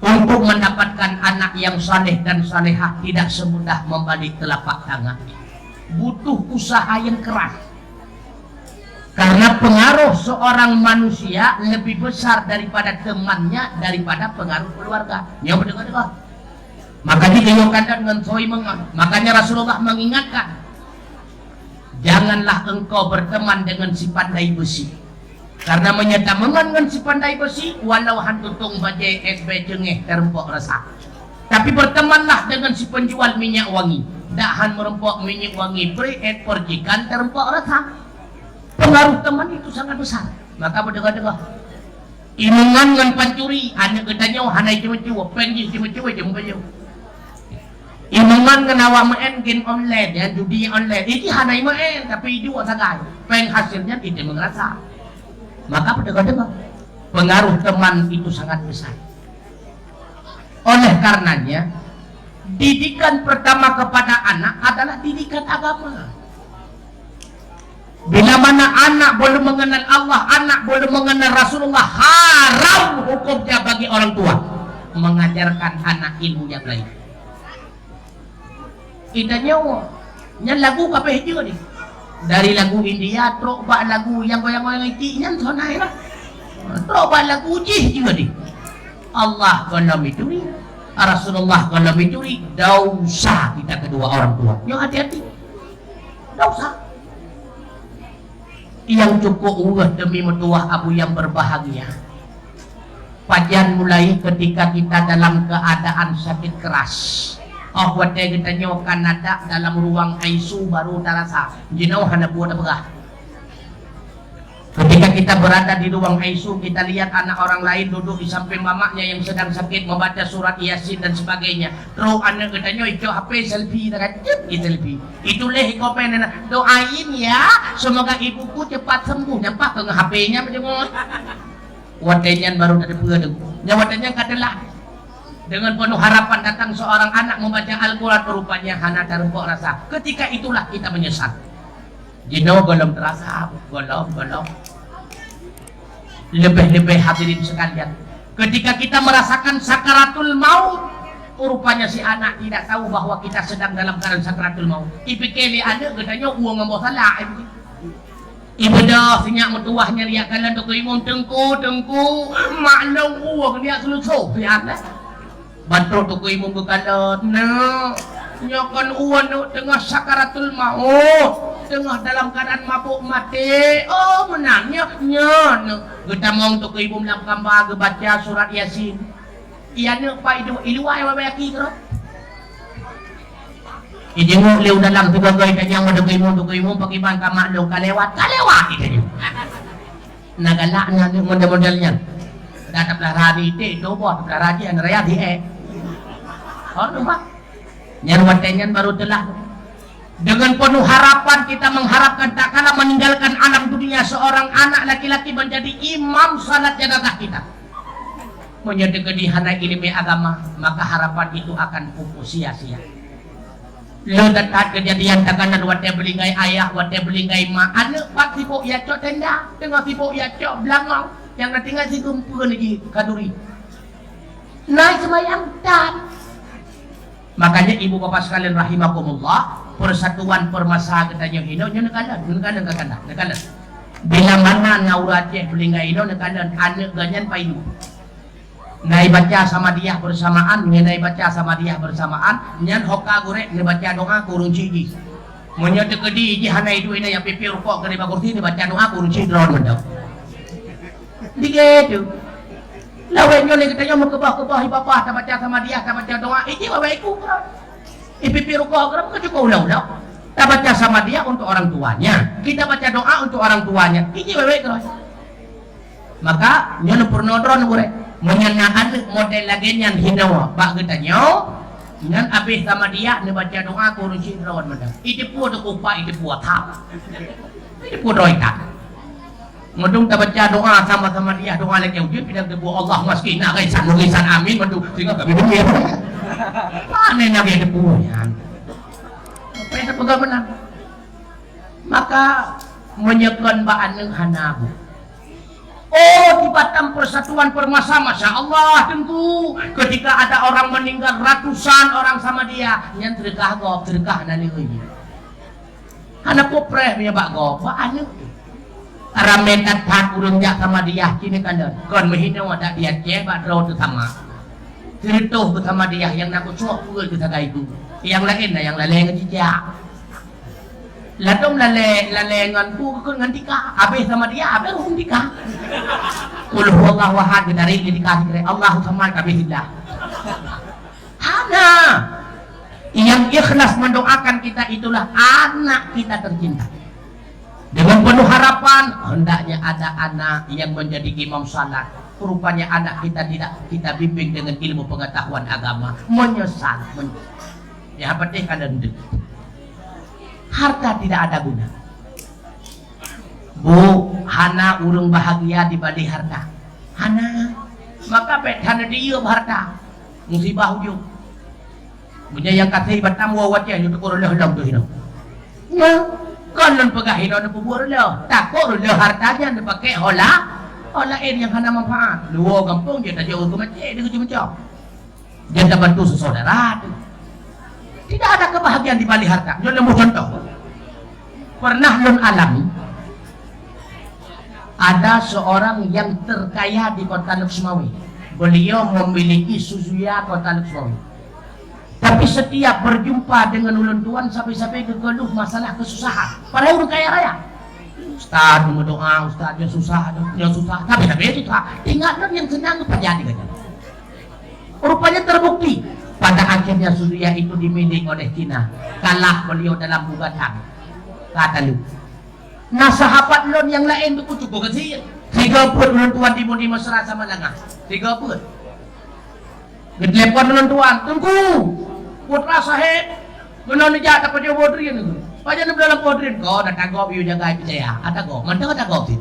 untuk mendapatkan anak yang saleh dan salehah tidak semudah membalik telapak tangan. Butuh usaha yang keras. Karena pengaruh seorang manusia lebih besar daripada temannya, daripada pengaruh keluarga. Ya betul-betul. Makanya dikatakan dengan soi mengan. Makanya Rasulullah mengingatkan, janganlah engkau berteman dengan si pandai besi. Karena menyata mengan si pandai besi, walau hantutung bajai SB cengeh terempok rasa. Tapi bertemanlah dengan si penjual minyak wangi. Dahan merempok minyak wangi pre-ed perjikan terempok rasa. Pengaruh teman itu sangat besar. Maka berdengar-dengar. Imungan dengan pancuri, anak gedanya hanai cuma-cuma, penjih cuma-cuma jemput. Imungan dengan awak main game online, ya judi online. Ini hanai main, tapi dua sagai. Peng hasilnya tidak mengerasa. Maka pendengar-dengar, pengaruh teman itu sangat besar. Oleh karenanya, didikan pertama kepada anak adalah didikan agama. Bila mana anak belum mengenal Allah, anak belum mengenal Rasulullah, haram hukumnya bagi orang tua mengajarkan anak ilmu yang lain. Ida nyawa, yang lagu kapeh juga nih. Dari lagu India terus buat lagu yang goyang-goyang itu yang sonai lah. Terus buat lagu jih juga ni. Allah kalau mituri, Rasulullah kalau mituri, dosa kita kedua orang tua. Yang hati-hati. Dosa. Yang cukup urus demi mertua abu yang berbahagia. Pajan mulai ketika kita dalam keadaan sakit keras. Oh, waktu kita nyokan ada dalam ruang ICU baru terasa jenau hana buat berah. Ketika kita berada di ruang ICU, kita lihat anak orang lain duduk di samping mamanya yang sedang sakit membaca surat Yasin dan sebagainya. Terus anak kita nyoy HP selfie dekat selfie. Itulah komen doain ya semoga ibuku cepat sembuh. Nampak ke HP-nya macam watenya baru dari pedeng. Nyawatannya katalah dengan penuh harapan datang seorang anak membaca Al-Quran, rupanya hana terempok rasa. Ketika itulah kita menyesal. Jino golong terasa, golong. Lebih-lebih hadirin sekalian. Ketika kita merasakan sakaratul maut, rupanya si anak tidak tahu bahwa kita sedang dalam keadaan sakaratul maut. Ipikeli ada katanya uang ngomong salah. Ibu dah sinyak mertuahnya lihat kalian tu imam tengku maklum uang dia selusuh lihat lah. Bantu tu imam berkalat nah nyokan uang tu tengah sakaratul maut, tengah dalam keadaan mabuk mati. Oh menangnya kita mau tu imam dalam gambar baca surat Yasin. Iya ni pak itu iluai wabaki terus. Ijenguk leu dalam sebagai kanyang ada imam pakai bangka maklum kalewat itu. Nagalak na model-modelnya. Dataplah radi itu buat radi an raya di Oh nampak. Nyan baru telah dengan penuh harapan kita mengharapkan tak kalah meninggalkan alam dunia seorang anak laki-laki menjadi imam salat jenazah kita. Menjadi kedihana ilmu agama, maka harapan itu akan pupus sia-sia. Lo dekat kejadian takanan wate belingai ayah, wate belingai mak. Anak pak sibuk ya cok tenda, tengah sibuk ya cok belangau. Yang nanti ngasih kumpul lagi kaduri. Naik semayang dan. Makanya ibu bapak sekalian rahimakumullah, persatuan permasalahan katanya hino nekalan. Bila mana ngauratnya belingai hino nekalan anak ganyan pailu. Nai baca sama dia bersamaan, nai baca sama dia bersamaan, nyan hoka gorek nai baca doa kurung ciji. Monya tekedi iji hanai dua ini yang pipi rukuk kali bakurti nai baca doa kurung ciji drone mendap. Begitu. Lawenyo ni kita nyomo kebah ibapah tak baca sama dia, tak baca doa, iji wawaiku. Pipi rukuk geram kecukup ulah. Tak baca sama dia untuk orang tuanya. Kita baca doa untuk orang tuanya. Iji wawaiku. Maka nyono purnodron gorek. Menyenangkan model lagi yang hinawa bak kita nyo dengan habis sama dia ni baca doa kurung rawan mana itu pun tu kupa itu buat tap itu pun roita ngedung tak baca doa sama dia doa lagi ujung tidak kebuat Allah maskin nak kaisan amin mandu sehingga kami dengar mana nak dia punya apa yang pegang benar maka menyekan baan hanabu. Oh, di Batam persatuan permasa, Masya Allah tengku. Ketika ada orang meninggal ratusan orang sama dia, yang terkah naliwi. Anak kopreh punya bak go, bak anu. Rametat tak urung jak sama dia kini kan kon menghina wadah dia je bak draw tu sama. Cerituh bersama dia yang nak cuak pukul kita itu. Yang lain yang laleng jejak. Ladom lale ngan ku ngan tika habis sama dia habis hum tika qul huwallahu ahad dari dikasih Allahu samad kabillah hana yang ikhlas mendoakan kita itulah anak kita tercinta dengan penuh harapan hendaknya ada anak yang menjadi imam salat rupanya anak kita tidak kita bimbing dengan ilmu pengetahuan agama menyesal ya penting kalian harta tidak ada guna. Bu, hana urung bahagia dibanding harta. Hana, maka bet hana dia harta. Musibah ujung. Punya yang kata Batam wawatnya itu kurang lam tu hino. Ya, kan non pegah hino nu pubur lo. Takut lo hartanya nu pakai hola. Hola yang hana manfaat. Luo kampung dia tak jauh ke masjid dia cuma dia tak bantu sesaudara tu. Tidak ada kebahagiaan di balik harta. Nyonya mau contoh. Pernah lun alami ada seorang yang terkaya di kota Luxmawi. Beliau memiliki Suzuya kota Luxmawi. Tapi setiap berjumpa dengan ulun tuan sampai-sampai kegeluh masalah kesusahan. Padahal orang kaya raya. Ustaz mau doa, Ustaz dia susah. Tapi itu tinggal yang senang terjadi kan. Rupanya terbukti pada akhirnya Suzuya itu dimiliki oleh Cina. Kalah beliau dalam gugatan. Kata lu. Nah sahabat lon yang lain itu cukup kan sih? 30 ulun tuan di mesra sama lengah. 30. Gedelepon ulun tuan, tunggu. Putra sahib, benar aja tak percaya bodrin itu. Pajan dalam bodrin, kau dah tanggup you jaga percaya. Ada kau, mana ada kau sih?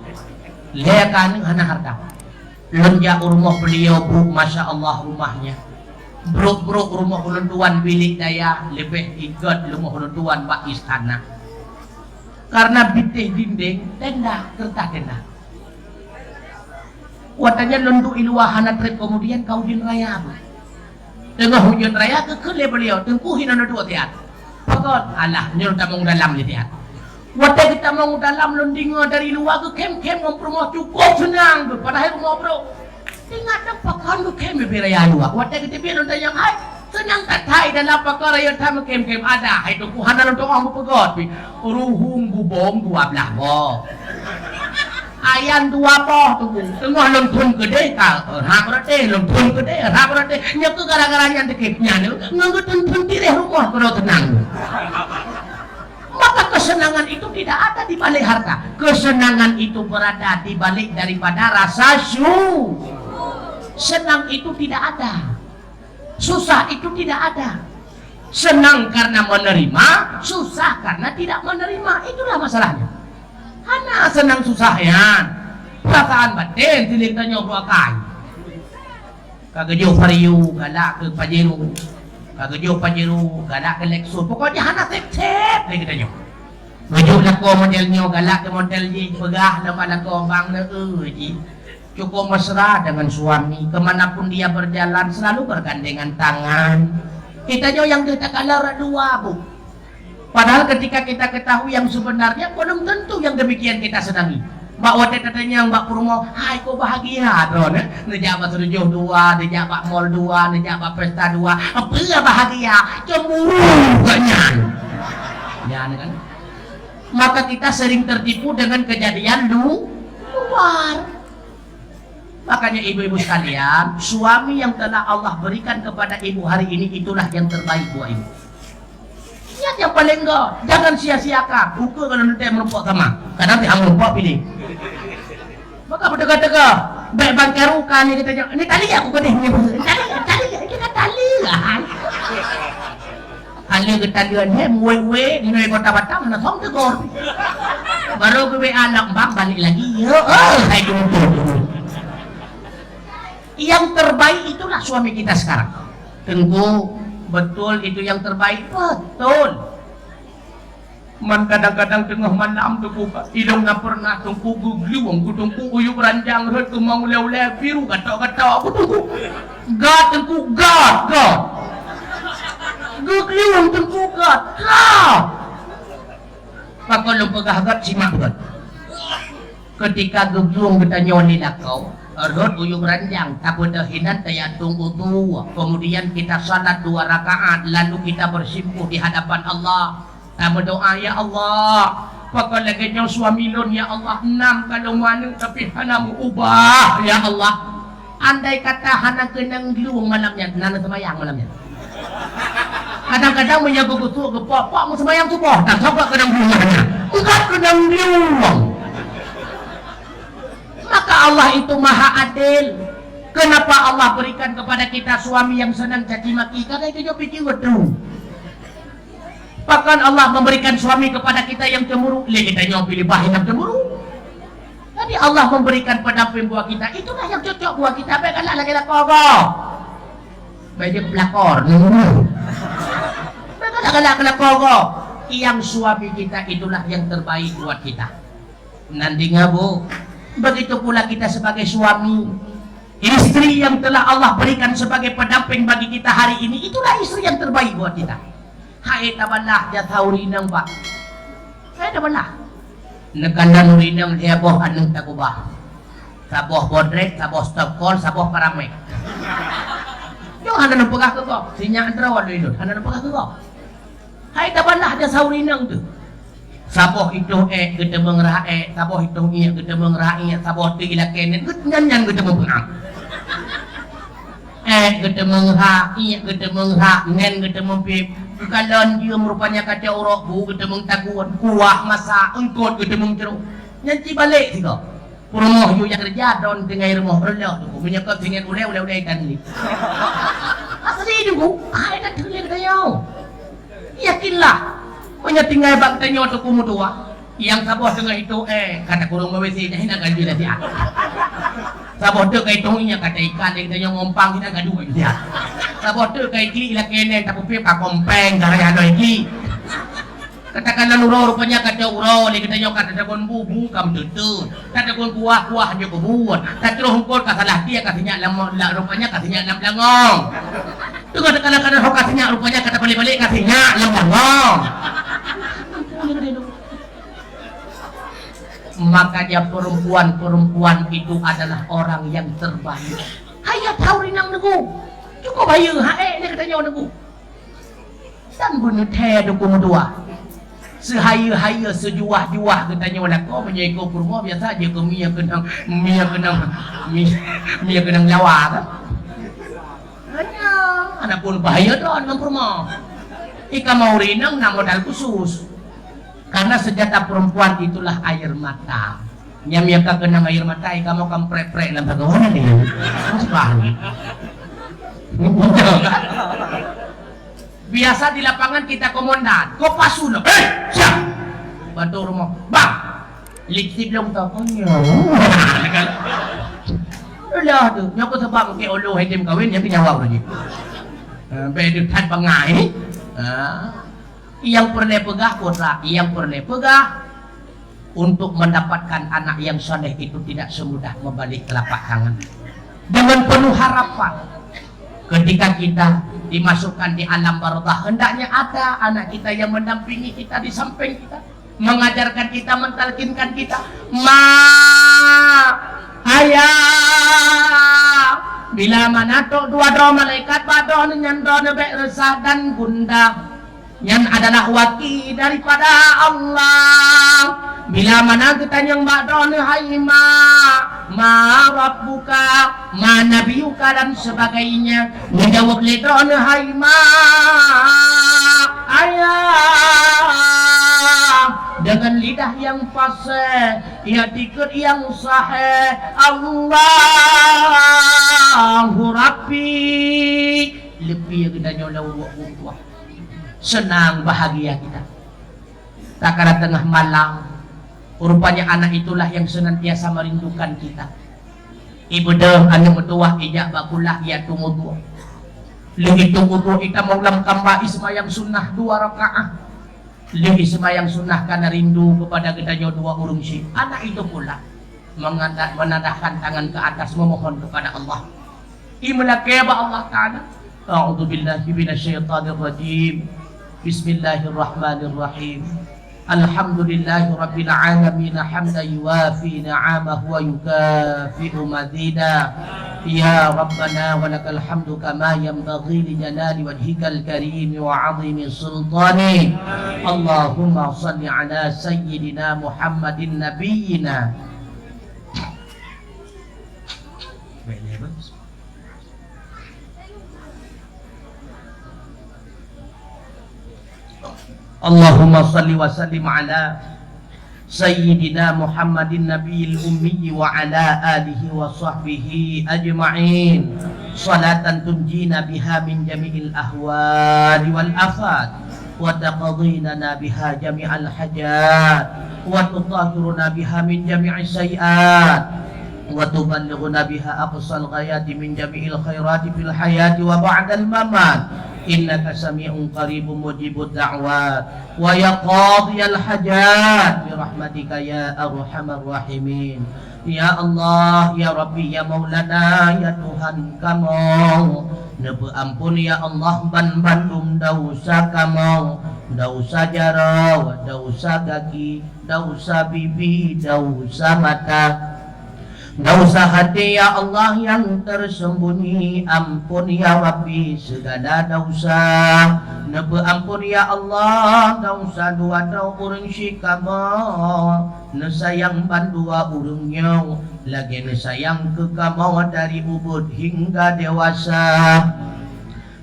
Lihatkan hana harta. Lonja rumah beliau bu, masya Allah rumahnya. Bruk rumah ulun tuan bilik daya lebih ikat rumah ulun tuan bak istana. Karena bitih dinding tenda kertas tenda. Watanya londu iluahana trip kemudian kau din raya bu. Tengah hujan raya kekele beliau tengkuhin ada dua tiat. Pokok alah nyuruh tamang dalam je tiat. Waktu kita mau dalam lundinga dari luar ke kem ngomong cukup senang tu. Padahal ngobrol. Tinggal nampak kan tu kem beraya luar. Waktu kita biar nonton yang hai senang tak hai dalam pakar raya tamu kem ada. Hai tengkuhan dalam doang berpegot. Ruhung bubong dua belah boh. Ayan dua boh tu tengah lentun gede kah hak berate lentun gede hak berate nyaku gara-garanya dekipnya tu ngangkutun tireh rumah kalau tenang. Maka kesenangan itu tidak ada di balik harta. Kesenangan itu berada di balik daripada rasa senang itu tidak ada. Susah itu tidak ada. Senang karena menerima, susah karena tidak menerima. Itulah masalahnya. Hana senang susahnya perasaan batin tilik tanya buakai kagejo pariu galak ke pajero kagejo pajero galak ke Lexus pokoknya hana tep-tep lagi tanya gejo lako modelnya galak ke model je pegah nama lako bang na ji cukup mesra dengan suami kemanapun dia berjalan selalu bergandengan tangan kita yang kita kalah dua bu. Padahal ketika kita ketahui yang sebenarnya belum tentu yang demikian kita senangi. Mbak Wate katanya Mbak Purmo, hai kok bahagia tuh, nejak Mbak Surujuh dua, nejak Mbak Mall dua, nejak Mbak Pesta dua, apa bahagia, cemburu banyak. Ya kan? Maka kita sering tertipu dengan kejadian luar. Makanya ibu-ibu sekalian, suami yang telah Allah berikan kepada ibu hari ini itulah yang terbaik buat ibu. Yang paling enggak, jangan sia-siakan. Ukur kalau nanti menumpuk sama, kadang dia menumpuk pilih. Maka berdega-dega, baik bangkeru kali kita ini tali aku kedih ni, tali kita tali lah. Hanya ketalian hem we di kota Batam mana song tegor. Baru ke anak bang balik lagi. Saya dulu. Yang terbaik itulah suami kita sekarang. Tunggu. Betul itu yang terbaik, betul. Man kadang-kadang tengah malam tu hidung nak pernah tunggu gugliwang ku tunggu uyuk ranjang red tu mau lele biru kata-kata aku tunggu. God tunggu God. Gugliwang tunggu God. Pakolong paghagat simak God. Ketika gugliwang kita nyoli lakau Rod uyung ranjang, tak berdahinan daya tunggu tua. Kemudian kita salat 2 rakaat, lalu kita bersimpuh di hadapan Allah. Tak berdoa, ya Allah, pakal lagi yang suami lon, ya Allah, 6 kalau mana tapi hana ubah, ya Allah. Andai kata hana kenang giluang malamnya, nana semayang malamnya. Kadang-kadang menyaga gutuk ke pak mau semayang tu boh, tak sampai kenang giluangnya. Enggak kenang giluang. Maka Allah itu maha adil. Kenapa Allah berikan kepada kita suami yang senang caci maki? Karena itu dia pikir betul. Bahkan Allah memberikan suami kepada kita yang cemburu. Lihat kita yang pilih bahin yang cemburu. Jadi Allah memberikan pendamping buat kita. Itulah yang cocok buat kita. Baiklah lagi kogok. Baik dia pelakor. Baiklah kogok. Yang suami kita itulah yang terbaik buat kita. Nanti ngabu. Begitu pula kita sebagai suami, istri yang telah Allah berikan sebagai pendamping bagi kita hari ini, itulah istri yang terbaik buat kita. Hai tabalah ya taurinang pak. Hai dah belah. Nekanda nurinang heboh aneng takubah. Saboh bodrek, saboh stop call, saboh paramek. Yo anda nak pegah ke kau? Sinyak antara waduh itu. Anda nak pegah ke kau? Hai dah belah dia saurinang tu. Saboh itu kita mengerah saboh itu kita mengerah saboh tu ila kenen nyan kita mengenang. Kita mengerah kita mengerah nen kita mempip. Kalau dia merupanya kaca urok bu kita mengtakuan kuah masa engkau kita mengjeruk. Nyanci balik sih kau. Rumah you yang kerja don tengah rumah relak tu. Menyekap dengan ulai ikan ni. Asli tu, hai dah terlihat kau. Yakinlah. Punya tinggal bak tanya tu kumu tua. Yang saboh tengah itu kata kurung mawesi dah hina gaji dah dia. Saboh tu kai tonginya kata ikan dia tanya ngompang hina gadu dia. Saboh tu kai ki ila kene tak pupip ka kompeng karya do iki. Katakanlah nuro rupanya kata uro ni kita nyok kata dakon bubu kam tutut. Kata dakon kuah-kuah dia kebuat. Tak terus hungkul ka salah dia katanya rupanya katanya lam langong. Tu katakanlah kata katanya rupanya kata balik-balik katanya lam langong. Makanya perempuan-perempuan itu adalah orang yang terbaik. Hayat haurinang negu. Cukup bayu hae dia katanya negu. Dan bunuh teh dukung dua. Sehaya-haya sejuah-juah katanya nak kau menjaga kurma biasa aja ke mia kenang lawa kan. Hanya anak pun bahaya tu dengan kurma. Ika mau rinang nak modal khusus. Karena senjata perempuan itulah air mata. Nyam ka kenang air mata, ika mau kampre-pre lah bagaimana dia? Masih biasa di lapangan kita komandan, kau pasul, siap, bantu rumah, bang, lipstick belum tahu, udah tu, nyoko sebab ke ulu hitam kawin yang kenyawak lagi, bedutan pengai, yang pernah pegah putra, yang pernah pegah untuk mendapatkan anak yang soleh itu tidak semudah membalik telapak tangan dengan penuh harapan. Ketika kita dimasukkan di alam barzakh, hendaknya ada anak kita yang mendampingi kita di samping kita, mengajarkan kita, mentalkinkan kita. Ayah, bila mana tu dua malaikat badon yang don resah dan gundah, yang adalah wakil daripada Allah. Bila mana kita yang badon hai ma rabbuka, ma nabiyuka dan sebagainya, menjawab lidon hai ayah dengan lidah yang fasih, ia dikir yang sahih, Allahu Rabbi. Lebih kita nyola buah senang bahagia kita. Tak kala tengah malam, rupanya anak itulah yang senantiasa merindukan kita. Ibu dah anak mertua ijak bakulah ia tunggu dua. Lagi tunggu dua kita mau lam kamba ismayang sunnah 2 rakaat. Lagi ismayang sunnah karena rindu kepada kita dua urung si. Anak itu pula menadahkan tangan ke atas memohon kepada Allah. Imlakeba Allah Taala. A'udzubillahi minasyaitonir rajim. Bismillahirrahmanirrahim. Alhamdulillahi rabbil alamin hamdan yuwafi ni'amahu wa yukafi'u mazida. Ya Rabbana wa lakal hamdu kama yanbaghi li jalali wajhikal karim wa 'azimi sultani. Allahumma shalli ala sayyidina Muhammadin nabiyyina. Allahumma salli wa sallim ala sayyidina Muhammadin nabiyil ummi wa ala alihi wa sahbihi ajma'in. Salatan tunjina biha min jami'il ahwali wal afat wa taqdhina biha jami'al hajat wa tutahhiruna biha min jami'is sayiat wa tuballighuna biha aqsal ghayati min jami'il khairati fil hayati wa ba'dal mamat. Innaka sami'un qaribun mujibud da'wat wa ya qadiyal hajat bi rahmatika ya arhamar rahimin. Ya Allah, ya Rabbi, ya Maulana, ya Tuhan kamu, Nebe ampun ya Allah ban bandum dausa kamau, dausa jarau, dausa kaki, dausa bibi, dausa mata, dausa hati ya Allah yang tersembunyi. Ampun ya Rabbi segala dausa. Nebe ampun ya Allah dausa dua dau urang sikamau, nesayang bandua urangnya lagi nesayang ke kamau dari ubud hingga dewasa.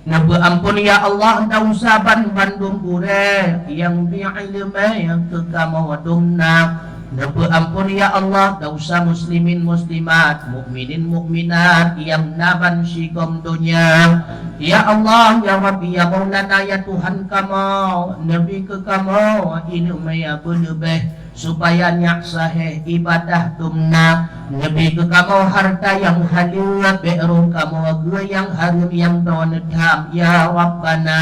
Nebe ampun ya Allah dausa ban bandung kure yang bi'ilme yang ke kamau dumna. Nebe ampun ya Allah dausa muslimin muslimat, mukminin mukminat yang naban sikom dunia. Ya Allah ya Rabbi ya Maulana ya Tuhan kamu, Nabi ke kamu ilmu ya belebeh supaya nyak sahih ibadah dumna. Nabi ke kamu harta yang halal be'rum kamu gue yang harum yang donedam ya Rabbana.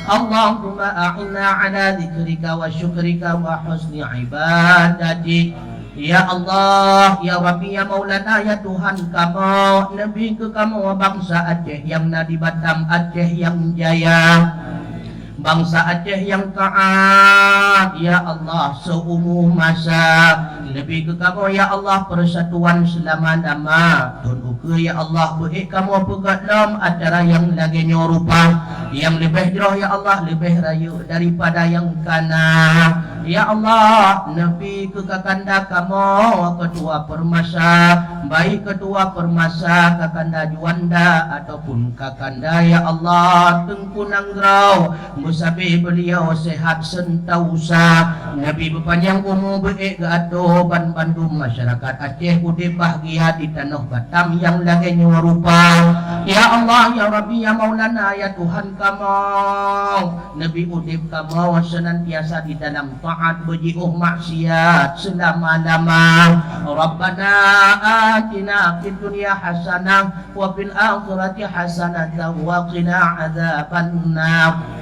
Allahumma a'inna ala dzikrika wa syukrika wa husni ibadatik. Ya Allah, ya Rabbi, ya Maulana, ya Tuhan kamu, Nabi ke kamu bangsa Aceh yang nadi Batam, Aceh yang jaya, bangsa Aceh yang taat, ya Allah, seumur masa. Nabi ke kamu, ya Allah, persatuan selama-lama. Tunduk ya Allah, baik kamu pegadam acara yang lagi nyorupa, yang lebih jauh ya Allah, lebih rayu daripada yang kana. Ya Allah, Nabi ke kakanda kamu, ketua permasa, baik ketua permasa, kakanda Juanda ataupun kakanda ya Allah, Tengku Nanggrau, musabi beliau sehat sentausa. Nabi berpanjang umur baik gaduh ban Bandung masyarakat Aceh udip bahagia di tanah Batam yang lagi nyorupa. Ya Allah, ya Rabbi, ya Maulana, ya Tuhan kamu, Nabi udip kamu senantiasa di dalam taat berjauh maksiat selama-lama. Rabbana atina fid dunya hasanah wa fil akhirati hasanah wa qina adzabannar.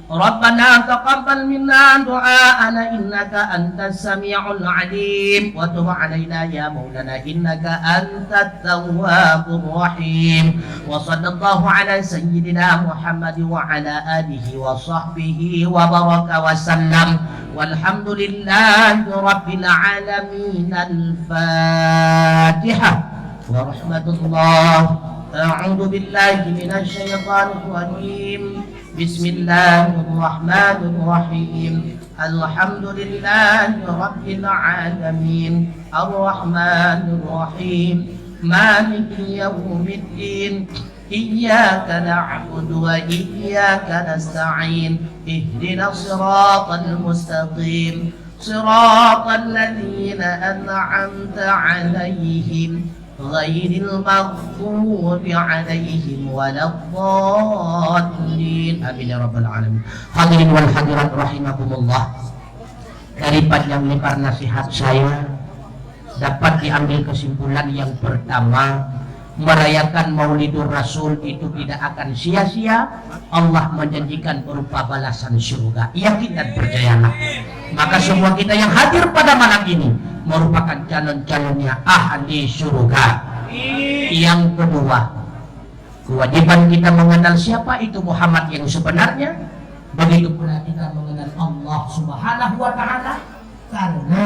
Rabbana taqabbal minna du'aana innaka antas sami'ul 'alim wa tub 'alaina ya maulana innaka antat tawwabur rahim. Wa sallallahu ala sayyidina Muhammad wa ala alihi wa sahbihi wa baraka wa sallam. Walhamdulillahi rabbil alamin. Al-Fatihah wa rahmatullah. A'udzu billahi minasy syaithanir rajim. Bismillahirrahmanirrahim. Alhamdulillahi rabbil alamin. Ar-Rahmanir Rahim. Maliki yaumiddin. Iyyaka na'budu wa iyyaka nasta'in. Ihdinas siratal mustaqim. Siratal ladzina an'amta 'alaihim ghairil maghdubi 'alaihim waladdallin. Amin ya rabbal alamin. Hadirin wal hadirat rahimakumullah. Dari panjang lebar nasihat saya dapat diambil kesimpulan yang pertama, merayakan Maulidur Rasul itu tidak akan sia-sia. Allah menjanjikan berupa balasan surga. Yakin dan percayalah. Maka semua kita yang hadir pada malam ini merupakan calon-calonnya ahli surga. Yang kedua, kewajiban kita mengenal siapa itu Muhammad yang sebenarnya. Begitu pula kita mengenal Allah Subhanahu wa ta'ala, karena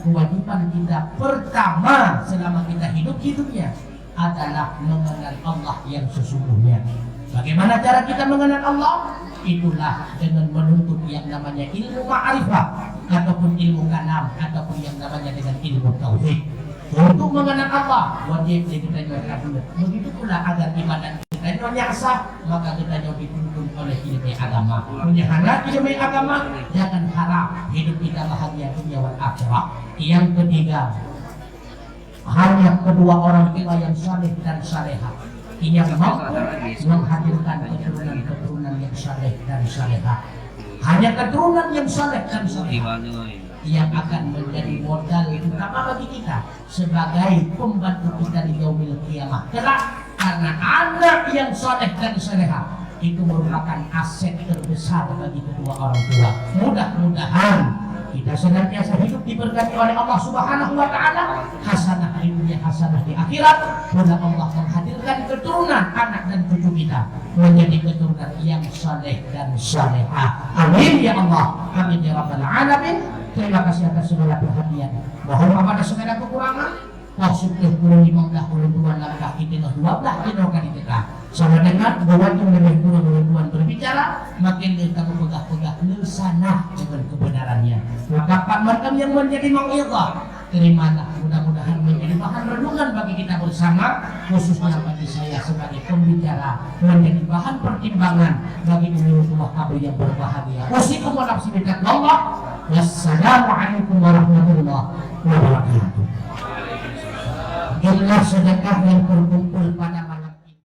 kewajiban kita pertama selama kita hidup di dunia adalah mengenal Allah yang sesungguhnya. Bagaimana cara kita mengenal Allah? Itulah dengan menuntut yang namanya ilmu ma'rifah ataupun ilmu kalam ataupun yang namanya dengan ilmu tauhid. Untuk mengenal Allah wajib kita nyatakan. Begitu pula agar ibadah kita yang sah, maka kita dituntun oleh ilmu agama. Punya anak ilmu agama, jangan harap hidup kita bahagia dunia wal akhirah. Yang ketiga, hanya kedua orang tua yang saleh dan salehah yang mampu menghadirkan keturunan yang saleh dan salehah. Hanya keturunan yang saleh dan salehah yang akan menjadi modal utama bagi kita sebagai pembantu kita di yaumil qiyamah kelak. Karena anak yang saleh dan salehah itu merupakan aset terbesar bagi kedua orang tua. Mudah-mudahan kita senantiasa hidup diberkati oleh Allah Subhanahu wa ta'ala, hasanah di dunia, hasanah di akhirat. Mudah Allah menghadirkan menjadikan keturunan anak dan cucu kita menjadi keturunan yang saleh dan salehah. Amin ya Allah. Amin ya rabbal alamin. Terima kasih atas segala perhatian. Mohon maaf ada segala kekurangan. Maksudnya kurang 15 dua langkah kita 12 kilo kali kita. Sama dengan bahwa itu lebih kurang Tuhan berbicara, makin kamu pegah-pegah sana dengan kebenarannya. Maka Pak Markam yang menjadi mengilham, terimalah, mudah-mudahan menjadi bahan renungan bagi kita bersama, khususnya bagi saya sebagai pembicara, menjadi bahan pertimbangan bagi umat Abu yang berbahagia. Wasikum wa nafsi bitaqwallah. Wassalamualaikum warahmatullahi wabarakatuh. Jumlah sedekah yang berkumpul pada